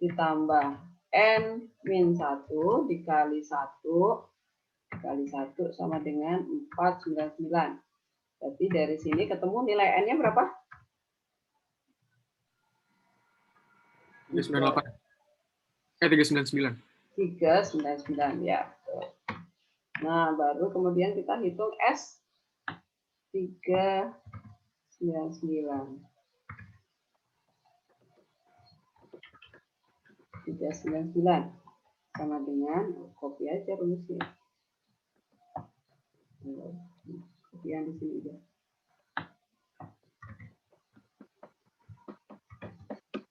ditambah N-1 dikali 1 sama dengan 499. Berarti dari sini ketemu nilai N-nya berapa? 398. 399. 399 ya. Betul. Nah, baru kemudian kita hitung S 399. 399 sama dengan kopi aja rumusnya. Kopi yang di sini aja.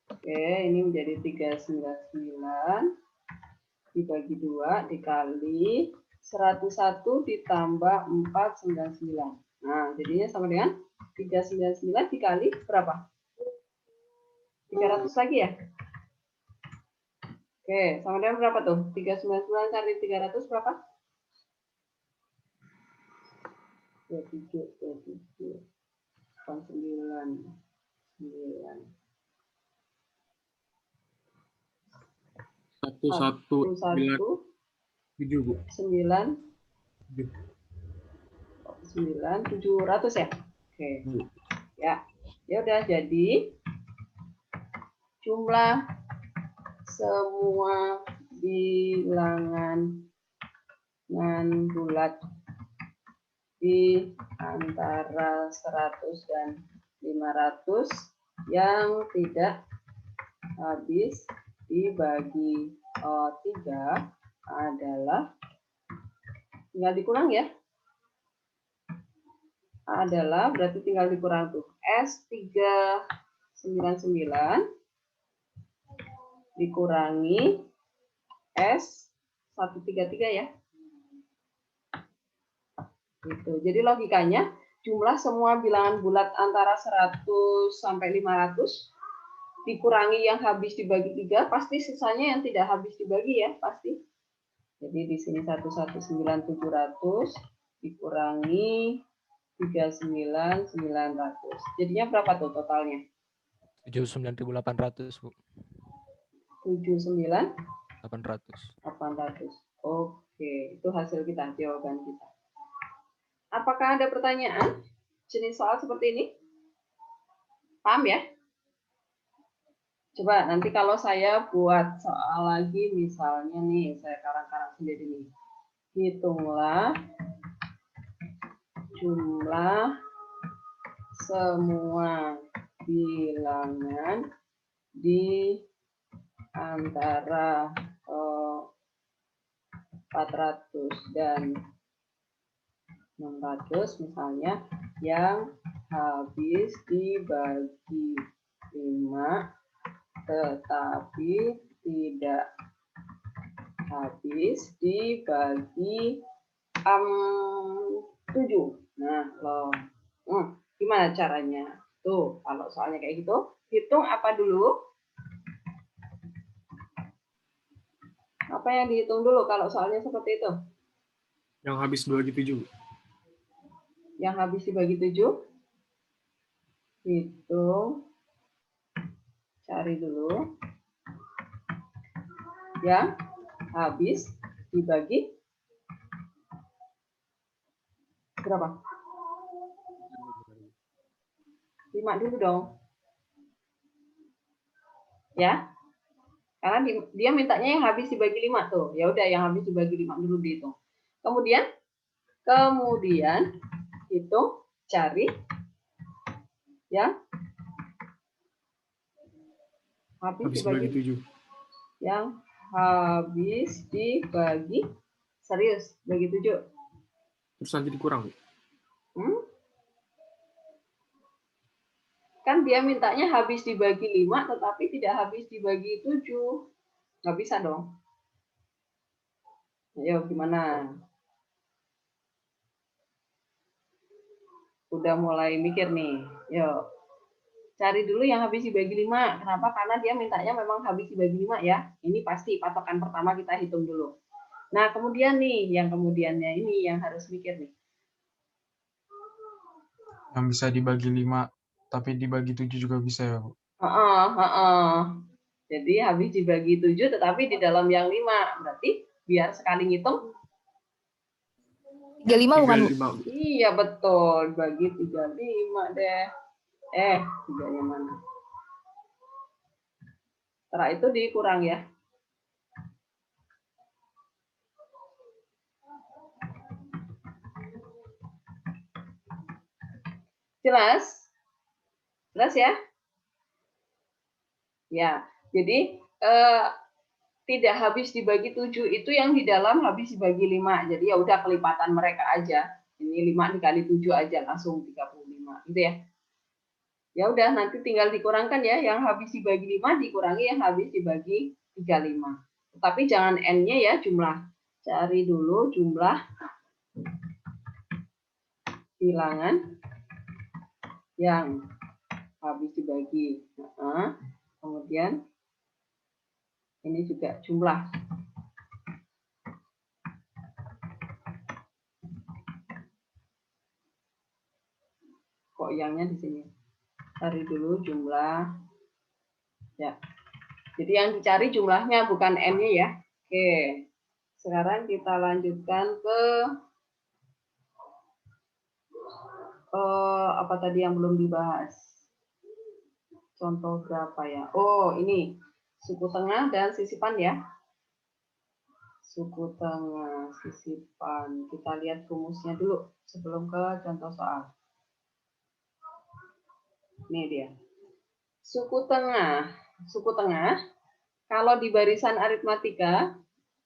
Oke, ini menjadi 399 dibagi 2 dikali 101 ditambah 499. Nah, jadinya sama dengan 399 dikali berapa? 300 lagi ya? Oke, sama dengan berapa tuh? 399 kali 300 berapa? 27, 27, 9, 9. 1197, Bu. 9, 700 ya? Oke. Ya. Ya udah, jadi jumlah semua bilangan bulat di antara 100 dan 500 yang tidak habis dibagi 3 adalah, tinggal dikurang ya, adalah berarti tinggal dikurang tuh S399 dikurangi S133 ya. Gitu. Jadi logikanya jumlah semua bilangan bulat antara 100 sampai 500 dikurangi yang habis dibagi 3, pasti sisanya yang tidak habis dibagi ya, pasti. Jadi di sini 119.700 dikurangi 39.900. Jadinya berapa tuh totalnya? 79.800, Bu. 79.800. 800. Oke, itu hasil kita, jawaban kita. Apakah ada pertanyaan jenis soal seperti ini? Paham ya? Coba nanti kalau saya buat soal lagi, misalnya nih, saya karang-karang sendiri nih. Hitunglah jumlah semua bilangan di antara 400 dan 600 misalnya yang habis dibagi 5 tetapi tidak habis dibagi 7. Nah, loh. Gimana caranya? Tuh, kalau soalnya kayak gitu, hitung apa dulu? Apa yang dihitung dulu kalau soalnya seperti itu? Yang habis dibagi 7. Yang habis dibagi 7? Hitung. Cari dulu. Yang habis dibagi berapa? 5 dulu dong. Ya. Karena dia mintanya yang habis dibagi 5 tuh. Ya udah yang habis dibagi 5 dulu dihitung. Kemudian hitung, cari yang habis dibagi 7. Yang habis dibagi serius bagi 7. Terus nanti dikurang. Kan dia mintanya habis dibagi 5 tetapi tidak habis dibagi 7. Nggak bisa dong. Ayo gimana? Udah mulai mikir nih. Yuk. Cari dulu yang habis dibagi 5. Kenapa? Karena dia mintanya memang habis dibagi 5 ya. Ini pasti patokan pertama kita hitung dulu. Nah, kemudian nih, yang kemudiannya ini yang harus mikir nih. Yang bisa dibagi 5, tapi dibagi 7 juga bisa ya, Bu? Jadi habis dibagi 7, tetapi di dalam yang 5. Berarti biar sekali ngitung. 35 bukan, Bu? Iya, betul. Bagi 35 deh. 3-nya mana? Setelah itu dikurang ya. Jelas? Jelas ya? Ya, jadi tidak habis dibagi 7 itu yang di dalam habis dibagi 5. Jadi ya udah kelipatan mereka aja. Ini 5 dikali 7 aja langsung 35 gitu ya. Ya udah nanti tinggal dikurangkan ya, yang habis dibagi 5 dikurangi yang habis dibagi 35. Tapi jangan n-nya ya jumlah. Cari dulu jumlah bilangan yang habis dibagi. Kemudian ini juga jumlah. Kok yangnya di sini? Cari dulu jumlah. Ya. Jadi yang dicari jumlahnya bukan n-nya ya. Oke. Sekarang kita lanjutkan ke apa tadi yang belum dibahas? Contoh berapa ya? Oh, ini suku tengah dan sisipan ya. Suku tengah, sisipan. Kita lihat rumusnya dulu sebelum ke contoh soal. Ini dia. Suku tengah. Suku tengah, kalau di barisan aritmatika,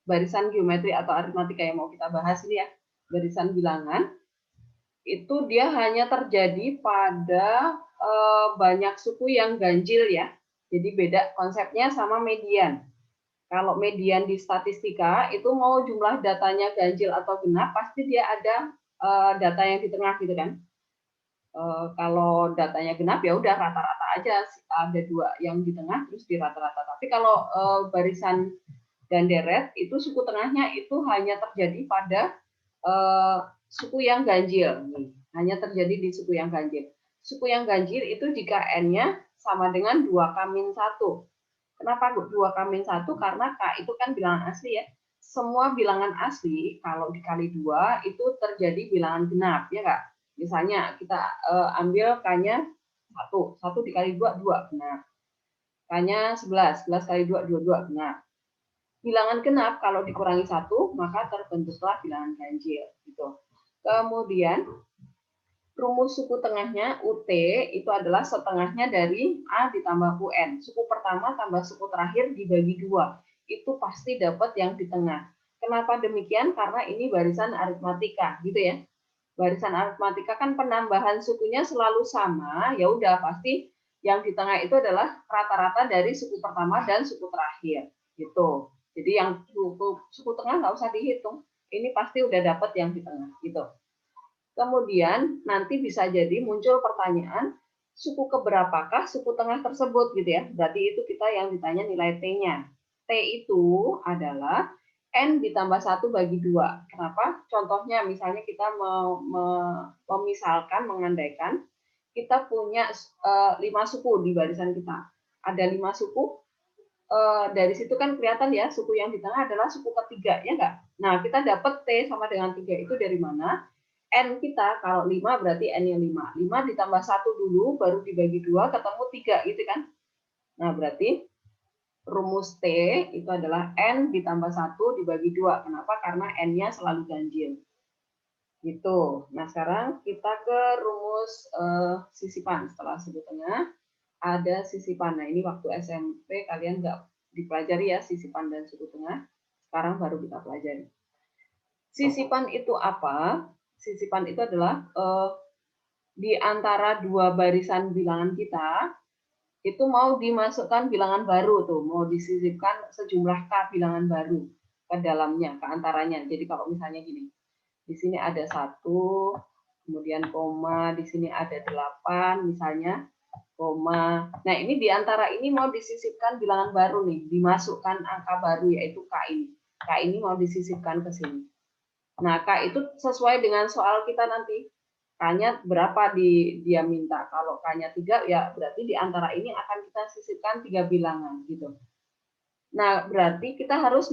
barisan geometri atau aritmatika yang mau kita bahas ini ya, barisan bilangan, itu dia hanya terjadi pada banyak suku yang ganjil ya. Jadi beda konsepnya sama median. Kalau median di statistika, itu mau jumlah datanya ganjil atau genap, pasti dia ada data yang di tengah gitu kan. Kalau datanya genap ya udah rata-rata aja, ada 2 yang di tengah terus di rata-rata. Tapi kalau barisan dan deret itu suku tengahnya itu hanya terjadi pada suku yang ganjil. Hanya terjadi di suku yang ganjil. Suku yang ganjil itu jika n-nya sama dengan 2k-1. Kenapa 2k-1? Karena k itu kan bilangan asli ya. semua bilangan asli kalau dikali 2 itu terjadi bilangan genap, ya Kak? Misalnya kita ambil K-nya 1, 1 dikali 2, 2 genap. K-nya 11, 11 kali 2, 22 genap. Bilangan genap kalau dikurangi 1, maka terbentuklah bilangan ganjil. Gitu. Kemudian, rumus suku tengahnya UT itu adalah setengahnya dari A ditambah UN. Suku pertama tambah suku terakhir dibagi 2. Itu pasti dapat yang di tengah. Kenapa demikian? Karena ini barisan aritmatika, gitu ya. Barisan aritmatika kan penambahan sukunya selalu sama, ya udah pasti yang di tengah itu adalah rata-rata dari suku pertama dan suku terakhir, gitu. Jadi yang suku tengah nggak usah dihitung, ini pasti udah dapat yang di tengah, gitu. Kemudian nanti bisa jadi muncul pertanyaan, suku keberapakah suku tengah tersebut, gitu ya. Berarti itu kita yang ditanya nilai T-nya. T itu adalah N ditambah 1 bagi 2. Kenapa? Contohnya misalnya kita memisalkan, mengandaikan, kita punya 5 suku di barisan kita. Ada 5 suku, dari situ kan kelihatan ya, suku yang di tengah adalah suku ketiga, ya enggak? Nah, kita dapat T sama dengan 3 itu dari mana? N kita, kalau 5 berarti N-nya 5. 5 ditambah 1 dulu, baru dibagi 2, ketemu 3, gitu kan? Nah, berarti rumus T itu adalah N ditambah 1 dibagi 2. Kenapa? Karena N-nya selalu ganjil. Gitu. Nah, sekarang kita ke rumus sisipan. Setelah suku tengah, ada sisipan. Nah, ini waktu SMP kalian nggak dipelajari ya, sisipan dan suku tengah. Sekarang baru kita pelajari. Sisipan itu apa? Sisipan itu adalah di antara dua barisan bilangan kita, itu mau dimasukkan bilangan baru tuh, mau disisipkan sejumlah K bilangan baru ke dalamnya, ke antaranya. Jadi kalau misalnya gini, di sini ada 1, kemudian koma, di sini ada 8 misalnya, koma. Nah, ini di antara ini mau disisipkan bilangan baru nih, dimasukkan angka baru yaitu K ini. K ini mau disisipkan ke sini. Nah, K itu sesuai dengan soal kita nanti. K-nya berapa dia minta. Kalau K-nya 3, ya berarti di antara ini akan kita sisipkan 3 bilangan gitu. Nah, berarti kita harus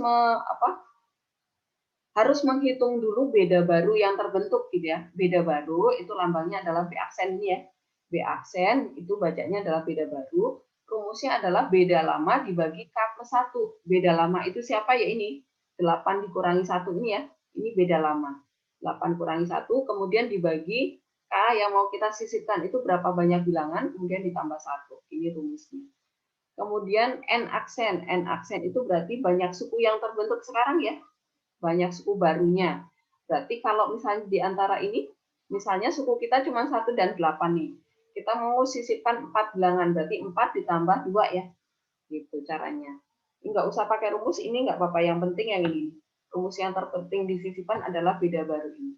harus menghitung dulu beda baru yang terbentuk gitu ya. Beda baru itu lambangnya adalah B aksen ini ya. B aksen itu bacanya adalah beda baru. Rumusnya adalah beda lama dibagi K plus 1. Beda lama itu siapa ya ini? 8 dikurangi 1 ini ya. Ini beda lama. 8 kurangi 1, kemudian dibagi K yang mau kita sisipkan. Itu berapa banyak bilangan, kemudian ditambah 1. Ini rumusnya. Kemudian N aksen. N aksen itu berarti banyak suku yang terbentuk sekarang ya. Banyak suku barunya. Berarti kalau misalnya di antara ini, misalnya suku kita cuma 1 dan 8 nih. Kita mau sisipkan 4 bilangan, berarti 4 ditambah 2 ya. Gitu caranya. Nggak usah pakai rumus, ini nggak apa-apa. Yang penting yang ini. Rumus yang terpenting di sisipan adalah beda baru ini.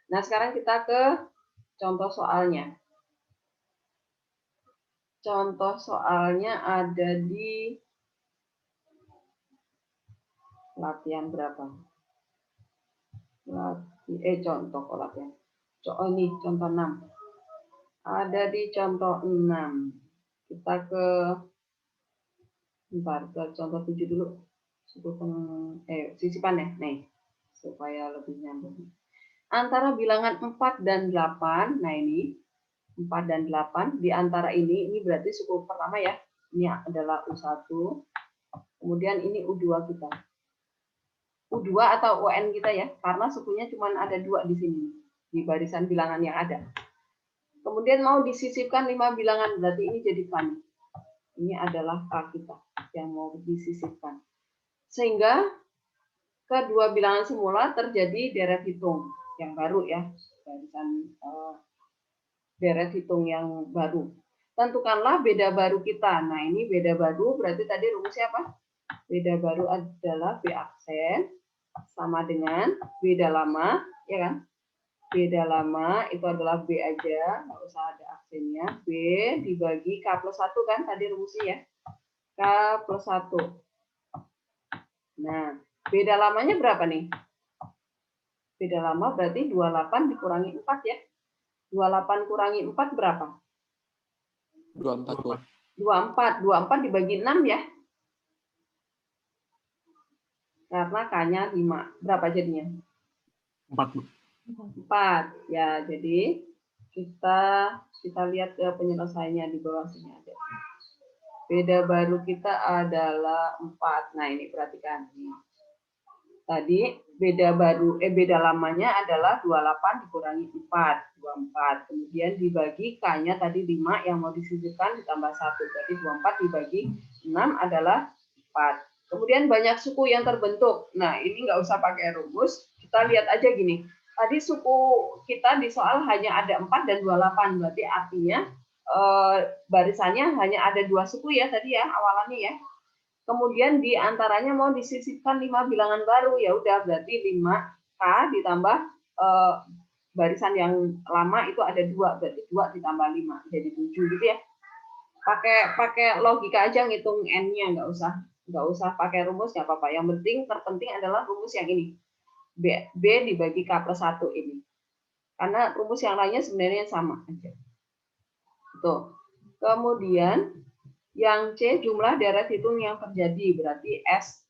Nah, sekarang kita ke contoh soalnya. Contoh soalnya ada di latihan berapa? Contoh latihan. Oh, ini contoh 6. Ada di contoh 6. Kita ke contoh 7 dulu. Sisipan ya, nih, supaya lebih nyambung. Antara bilangan 4 dan 8, nah ini 4 dan 8, di antara ini berarti suku pertama ya, ini adalah U1, kemudian ini U2 kita. U2 atau UN kita ya, karena sukunya cuma ada 2 di sini, di barisan bilangan yang ada. Kemudian mau disisipkan 5 bilangan, berarti ini jadi K. Ini adalah K kita yang mau disisipkan. Sehingga kedua bilangan semula terjadi deret hitung yang baru ya, barisan deret hitung yang baru. Tentukanlah beda baru kita. Nah, ini beda baru berarti tadi rumusnya apa? Beda baru adalah B aksen sama dengan beda lama, ya kan? Beda lama itu adalah B aja, nggak usah ada aksennya. B dibagi K plus 1 kan tadi rumusnya ya. K plus 1. Nah, beda lamanya berapa nih? Beda lama berarti 28 dikurangi 4 ya. 28 kurangi 4 berapa? 24. 24 dibagi 6 ya. Karena K-nya 5. Berapa jadinya? 4, Bu. 4. Ya, jadi kita lihat ke penyelesaiannya di bawah sini ada. Beda baru kita adalah 4. Nah, ini perhatikan. Tadi beda lamanya adalah 28 dikurangi 4, 24. Kemudian dibagi K-nya tadi 5 yang mau disisipkan ditambah 1. Jadi 24 dibagi 6 adalah 4. Kemudian banyak suku yang terbentuk. Nah, ini nggak usah pakai rumus. Kita lihat aja gini. Tadi suku kita di soal hanya ada 4 dan 28. Berarti artinya barisannya hanya ada 2 suku ya tadi ya awalannya ya. Kemudian di antaranya mau disisipkan 5 bilangan baru, ya udah berarti 5K ditambah barisan yang lama itu ada 2, berarti 2 ditambah 5 jadi 7 gitu ya. Pakai logika aja ngitung N-nya, nggak usah pakai rumus, nggak apa-apa. Yang terpenting adalah rumus yang ini. B dibagi K plus 1 ini. Karena rumus yang lainnya sebenarnya sama aja. Tuh. Kemudian yang C jumlah deret hitung yang terjadi, berarti S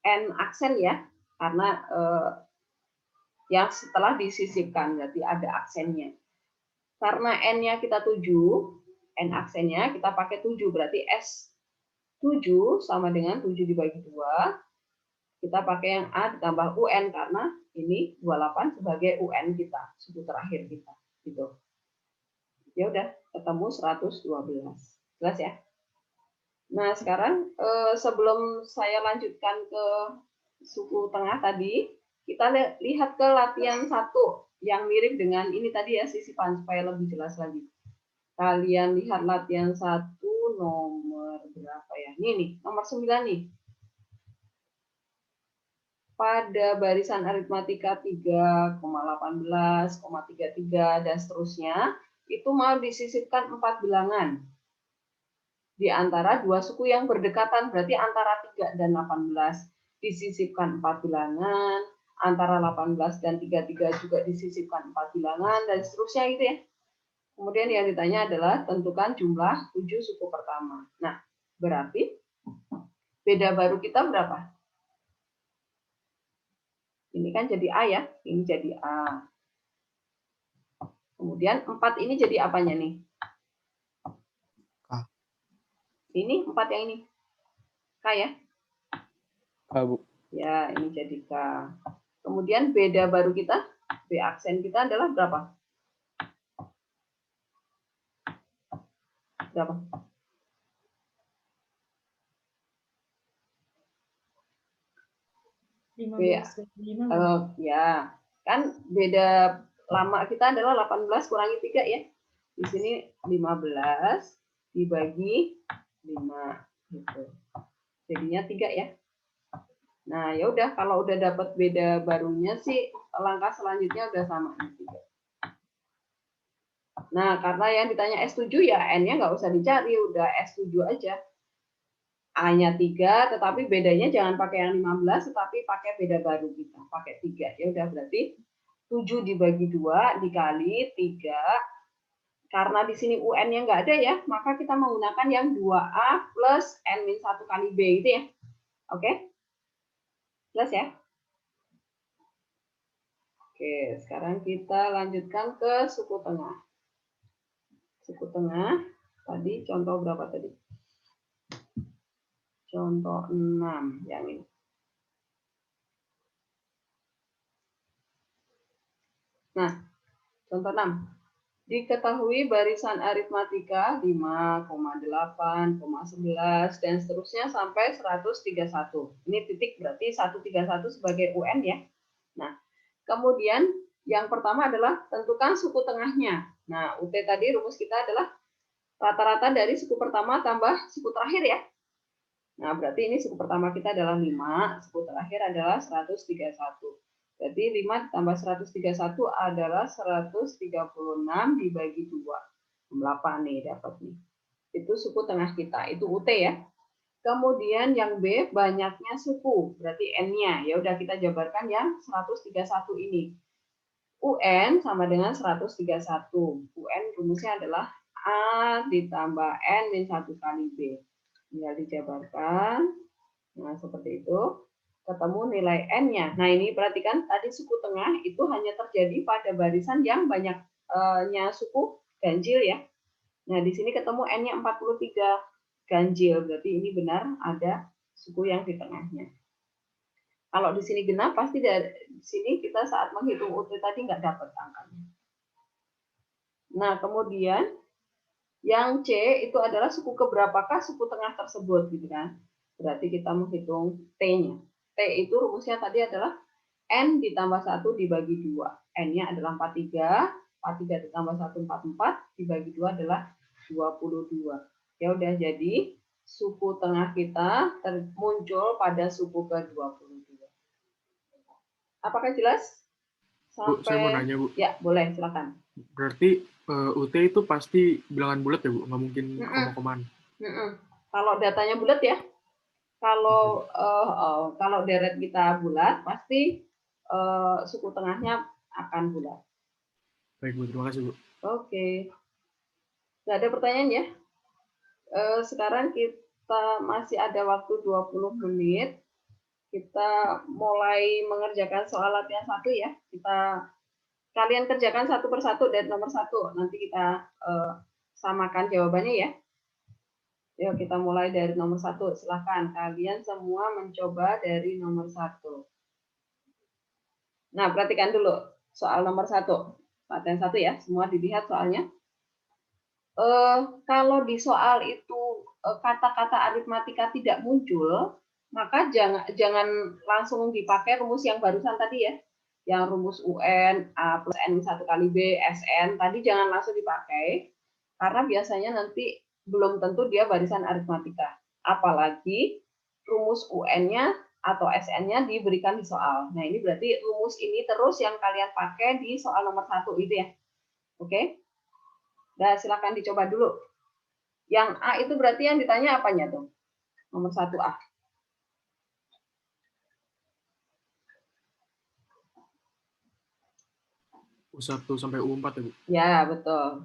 N aksen ya, karena yang setelah disisipkan berarti ada aksennya. Karena N-nya kita 7, N aksennya kita pakai 7, berarti S 7 sama dengan 7 dibagi 2. Kita pakai yang A ditambah UN karena ini 28 sebagai UN kita, suku terakhir kita, gitu. Ya udah, ketemu 112. Jelas ya? Nah, sekarang sebelum saya lanjutkan ke suku tengah tadi, kita lihat ke latihan 1 yang mirip dengan ini tadi ya, sisipan supaya lebih jelas lagi. Kalian lihat latihan 1 nomor berapa ya? Ini nih, nomor 9 nih. Pada barisan aritmatika 3,18,33 dan seterusnya, itu mau disisipkan 4 bilangan. Di antara 2 suku yang berdekatan, berarti antara 3 dan 18 disisipkan 4 bilangan, antara 18 dan 33 juga disisipkan 4 bilangan, dan seterusnya gitu ya. Kemudian yang ditanya adalah tentukan jumlah 7 suku pertama. Nah, berarti beda baru kita berapa? Ini kan jadi A ya, ini jadi A. Kemudian 4 ini jadi apanya nih? Ini 4 yang ini. K ya? K, Bu. Ya, ini jadi K. Kemudian beda baru kita, B aksen kita adalah berapa? Berapa? Ya, kan beda lama kita adalah 18 kurangi 3 ya. Di sini 15 dibagi 5 gitu. Jadinya 3 ya. Nah, ya udah kalau udah dapat beda barunya sih langkah selanjutnya udah sama 3. Nah, karena yang ditanya S7 ya N-nya nggak usah dicari, udah S7 aja. A-nya 3, tetapi bedanya jangan pakai yang 15, tetapi pakai beda baru kita, pakai 3. Ya udah berarti 7 dibagi 2 dikali 3. Karena di sini UN-nya nggak ada ya, maka kita menggunakan yang 2A plus N-1 kali B gitu ya. Oke? Jelas ya? Oke, sekarang kita lanjutkan ke suku tengah. Suku tengah, tadi contoh berapa tadi? Contoh 6, yang ini. Nah, contoh 6. Diketahui barisan aritmatika 5,8,11 dan seterusnya sampai 131. Ini titik berarti 131 sebagai UN ya. Nah, kemudian yang pertama adalah tentukan suku tengahnya. Nah, UT tadi rumus kita adalah rata-rata dari suku pertama tambah suku terakhir ya. Nah, berarti ini suku pertama kita adalah 5, suku terakhir adalah 131. Berarti 5 ditambah 131 adalah 136 dibagi 2. 8 nih dapat nih. Itu suku tengah kita, itu UT ya. Kemudian yang B banyaknya suku, berarti N-nya. Ya udah kita jabarkan yang 131 ini. UN sama dengan 131. UN rumusnya adalah A ditambah N min 1 kali B. Tinggal dijabarkan. Nah, seperti itu. ketemu nilai N-nya. Nah, ini perhatikan tadi suku tengah itu hanya terjadi pada barisan yang banyaknya suku ganjil ya. Nah, di sini ketemu N-nya 43 ganjil, berarti ini benar ada suku yang di tengahnya. Kalau di sini genap, pasti dari sini kita saat menghitung UT tadi nggak dapat angkanya. Nah, kemudian yang C itu adalah suku keberapakah suku tengah tersebut, gitu kan? Berarti kita menghitung T-nya. T itu rumusnya tadi adalah N ditambah 1 dibagi 2. N-nya adalah 43, 43 ditambah 1, 44, dibagi 2 adalah 22. Ya udah, jadi suku tengah kita muncul pada suku ke-22. Apakah jelas? Bu, saya mau nanya, Bu. Ya, boleh, silakan. Berarti UT itu pasti bilangan bulat ya, Bu? Nggak mungkin koma-komaan. Kalau datanya bulat ya. Kalau deret kita bulat, pasti suku tengahnya akan bulat. Baik, Bu. Terima kasih, Bu. Oke. Nggak ada pertanyaan ya? Sekarang kita masih ada waktu 20 menit. Kita mulai mengerjakan soal latihan 1 ya. Kalian kerjakan satu persatu dari nomor 1. Nanti kita samakan jawabannya ya. Yuk kita mulai dari nomor 1. Silakan kalian semua mencoba dari nomor 1. Nah, perhatikan dulu soal nomor 1. Latihan 1 ya. Semua dilihat soalnya. Kalau di soal itu kata-kata aritmatika tidak muncul, maka jangan langsung dipakai rumus yang barusan tadi ya. Yang rumus UN, A plus N 1 kali B, SN, tadi jangan langsung dipakai. Karena biasanya nanti belum tentu dia barisan aritmatika. Apalagi rumus UN-nya atau SN-nya diberikan di soal. Nah, ini berarti rumus ini terus yang kalian pakai di soal nomor 1 itu ya. Oke? Nah, silakan dicoba dulu. Yang A itu berarti yang ditanya apanya tuh? Nomor 1A. U1 sampai U4 ya, Bu? Ya, betul.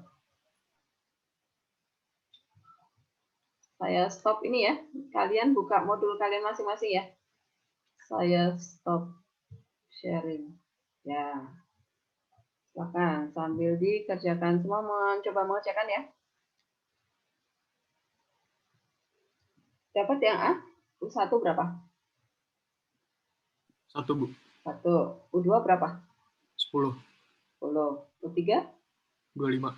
Saya stop ini ya. Kalian buka modul kalian masing-masing ya. Saya stop sharing. Ya. Silakan sambil dikerjakan semua, mencoba mengerjakan ya. Dapat yang A? U1 berapa? 1, Bu. 1. U2 berapa? 10. 10. U3? 25.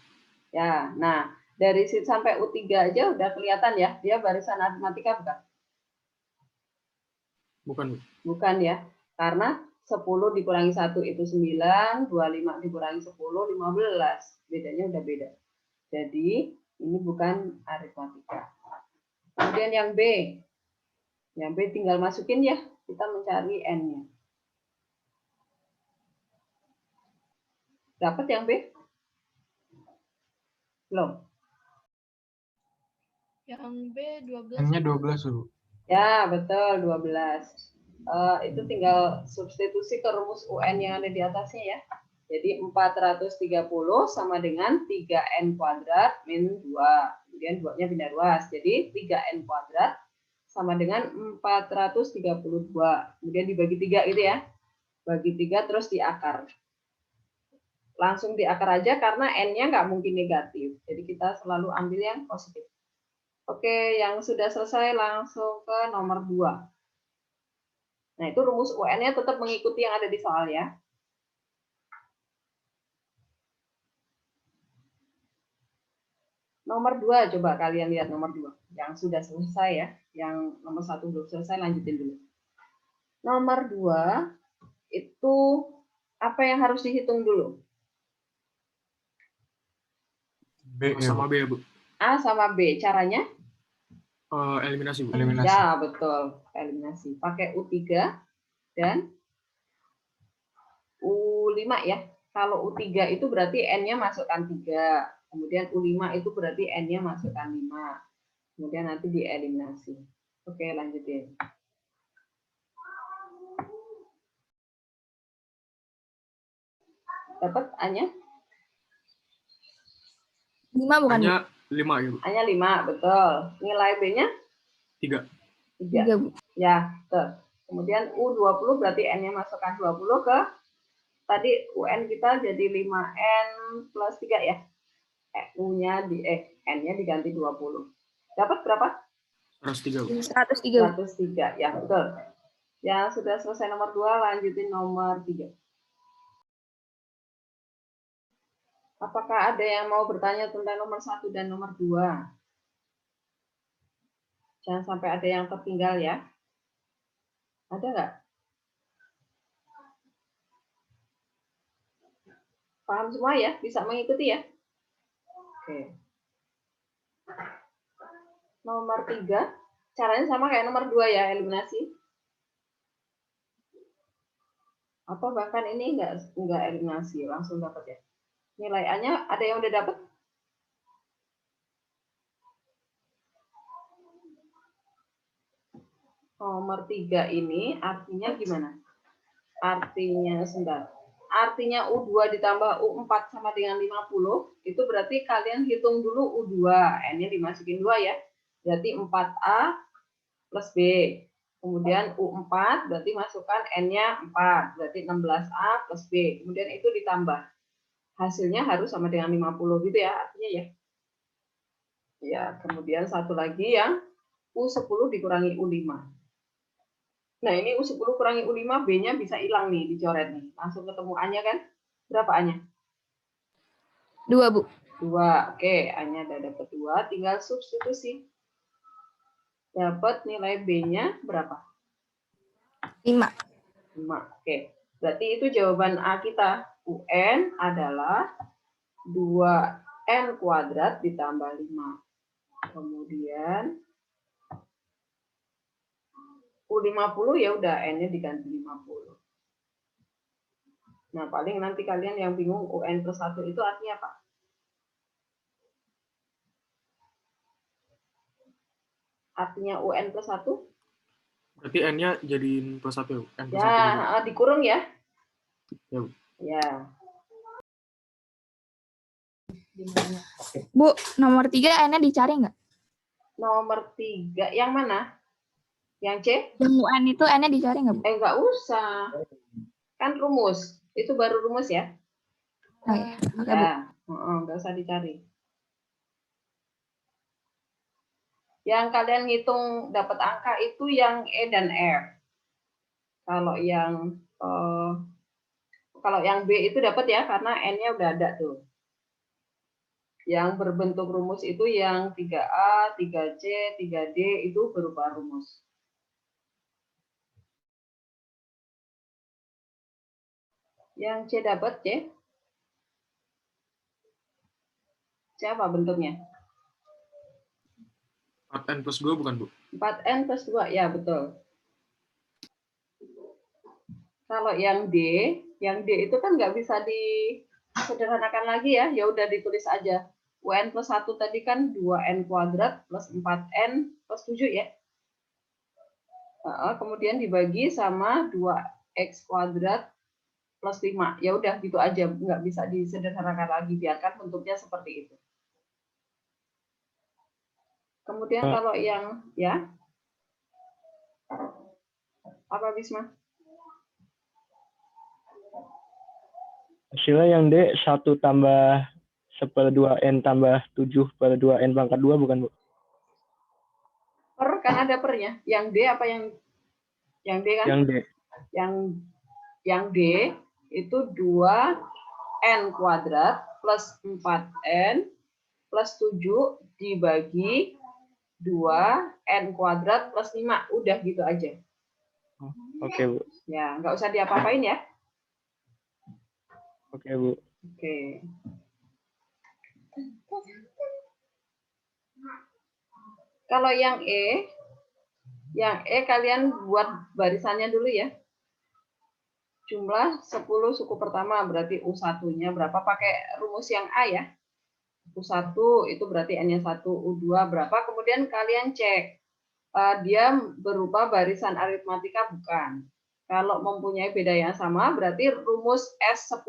Ya, nah dari sampai U3 aja udah kelihatan ya, dia barisan aritmatika bukan? Bukan, Bu. Bukan ya, karena 10 dikurangi 1 itu 9, 25 dikurangi 10, 15. Bedanya udah beda. Jadi, ini bukan aritmatika. Kemudian yang B. Yang B tinggal masukin ya, kita mencari N-nya. Dapat yang B? Belum? Yang B 12. N-nya 12, Bu. Ya, betul, 12. Itu tinggal substitusi ke rumus UN yang ada di atasnya ya. Jadi 430 sama dengan 3N kuadrat min 2. Kemudian 2-nya pindah ruas. Jadi 3N kuadrat sama dengan 432. Kemudian dibagi 3 gitu ya. Bagi 3 terus diakar. Langsung diakar aja karena N-nya nggak mungkin negatif. Jadi kita selalu ambil yang positif. Oke, yang sudah selesai langsung ke nomor 2. Nah, itu rumus UN-nya tetap mengikuti yang ada di soal ya. Nomor 2, coba kalian lihat nomor 2. Yang sudah selesai ya. Yang nomor 1 belum selesai, lanjutin dulu. Nomor 2, itu apa yang harus dihitung dulu? B, A sama B ya, Bu? A sama B. Caranya? Eliminasi, Bu. Eliminasi. Ya, betul. Eliminasi. Pakai U3 dan U5 ya. Kalau U3 itu berarti N-nya masukkan 3. Kemudian U5 itu berarti N-nya masukkan 5. Kemudian nanti dieliminasi. Oke, lanjutin. Dapat A-nya? 5 bukan? A-nya 5 ya, Bu? A-nya 5, betul. Nilai B-nya? 3. 3. 3, Bu. Ya, betul. Kemudian U20 berarti N-nya masukkan 20 ke tadi UN kita jadi 5N plus 3 ya. U-nya N-nya diganti 20. Dapat berapa? 103, Bu. 103, Bu. 103, ya betul. Yang sudah selesai nomor 2, lanjutin nomor 3. Apakah ada yang mau bertanya tentang nomor 1 dan nomor 2? Jangan sampai ada yang tertinggal ya. Ada nggak? Paham semua ya? Bisa mengikuti ya? Oke. Nomor 3, caranya sama kayak nomor 2 ya, eliminasi. Atau bahkan ini nggak eliminasi, langsung dapat ya. Nilai A-nya ada yang udah dapat? Nomor 3 ini artinya gimana? Artinya sebentar. Artinya U2 ditambah U4 sama dengan 50, itu berarti kalian hitung dulu U2. N-nya dimasukin 2 ya. Berarti 4A plus B. Kemudian U4 berarti masukkan N-nya 4. Berarti 16A plus B. Kemudian itu ditambah. Hasilnya harus sama dengan 50 gitu ya artinya ya. Ya, kemudian satu lagi yang U10 dikurangi U5. Nah, ini U10 kurangi U5, B-nya bisa hilang nih, dicoret nih. Langsung ketemu A-nya kan? Berapa A-nya? 2, Bu. 2. Oke, A-nya udah dapat 2. Tinggal substitusi. Dapat nilai B-nya berapa? 5. 5. Oke. Berarti itu jawaban A kita. UN adalah 2N kuadrat ditambah 5. Kemudian U50 ya udah N-nya diganti 50. Nah, paling nanti kalian yang bingung UN plus 1 itu artinya apa? Artinya UN plus 1? Berarti N-nya jadiin plus 1 ya, Bu? N plus 1 Ya, juga. dikurung ya? Ya, Bu. Ya. Bu, nomor 3 N-nya dicari nggak? Nomor 3, yang mana? Yang C? Yang UN itu N-nya dicari nggak, Bu? Nggak usah. Kan rumus. Itu baru rumus ya? Oh, iya. Oke, Bu. Ya, nggak usah dicari. Yang kalian ngitung dapat angka itu yang E dan R. Kalau yang B itu dapat ya, karena N-nya udah ada tuh. Yang berbentuk rumus itu yang 3A, 3C, 3D itu berupa rumus. Yang C dapat C? C apa bentuknya? 4N plus 2 bukan, Bu? 4N plus 2, ya betul. Kalau yang D itu kan nggak bisa disederhanakan lagi ya, ya udah ditulis aja. UN plus 1 tadi kan 2N kuadrat plus 4N plus 7 ya. Kemudian dibagi sama 2X kuadrat plus 5. Ya udah gitu aja, nggak bisa disederhanakan lagi, biarkan bentuknya seperti itu. Kemudian kalau yang ya apa Bisma? Hasilnya yang D 1 tambah 1/2N tambah 7/2N pangkat 2 bukan, Bu? Per kan ada pernya. Yang D apa yang D kan? Yang D. Yang D itu 2N kuadrat plus 4N plus 7 dibagi 2N kuadrat plus 5. Udah gitu aja. Oke, Bu. Ya, nggak usah diapa-apain ya. Oke, Bu. Oke. Kalau yang E kalian buat barisannya dulu ya. Jumlah 10 suku pertama berarti U1-nya berapa? Pakai rumus yang A ya. U1 itu berarti N-nya 1, U2 berapa? Kemudian kalian cek. Dia berupa barisan aritmatika bukan. Kalau mempunyai beda yang sama, berarti rumus S10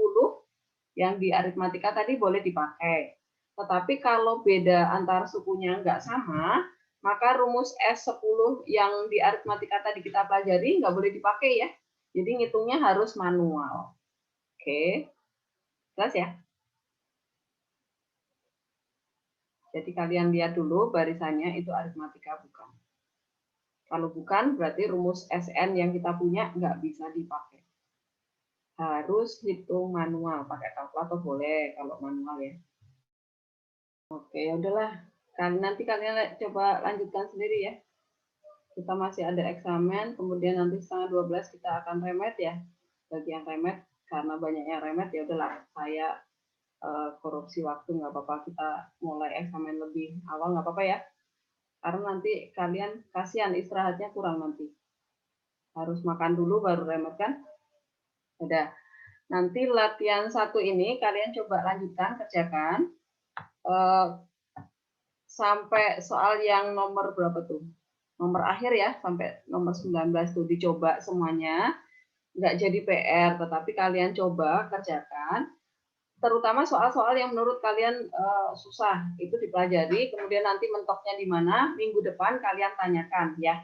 yang di aritmatika tadi boleh dipakai. Tetapi kalau beda antar sukunya nggak sama, maka rumus S10 yang di aritmatika tadi kita pelajari nggak boleh dipakai ya. Jadi ngitungnya harus manual. Oke, jelas ya? Jadi kalian lihat dulu barisannya itu aritmatika bukan. Kalau bukan berarti rumus SN yang kita punya nggak bisa dipakai. Harus hitung manual, pakai kalkulator boleh kalau manual ya. Oke, ya udahlah. Nanti kalian coba lanjutkan sendiri ya. Kita masih ada eksamen, kemudian nanti setengah 12 kita akan remet ya. Bagi yang remet, karena banyak yang remet ya udahlah. Saya korupsi waktu nggak apa-apa, kita mulai eksamen lebih awal nggak apa-apa ya. Karena nanti kalian kasihan istirahatnya kurang nanti. Harus makan dulu baru remet kan. Udah. Nanti latihan 1 ini kalian coba lanjutkan, kerjakan. Sampai soal yang nomor berapa tuh? Nomor akhir ya, sampai nomor 19 tuh dicoba semuanya. Nggak jadi PR, tetapi kalian coba kerjakan. Terutama soal-soal yang menurut kalian susah, itu dipelajari. Kemudian nanti mentoknya di mana, minggu depan kalian tanyakan ya.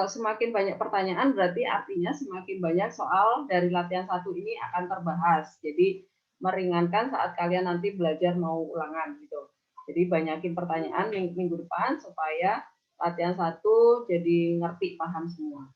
Semakin banyak pertanyaan berarti artinya semakin banyak soal dari latihan 1 ini akan terbahas. Jadi meringankan saat kalian nanti belajar mau ulangan gitu. Jadi banyakin pertanyaan minggu depan supaya latihan 1 jadi ngerti paham semua.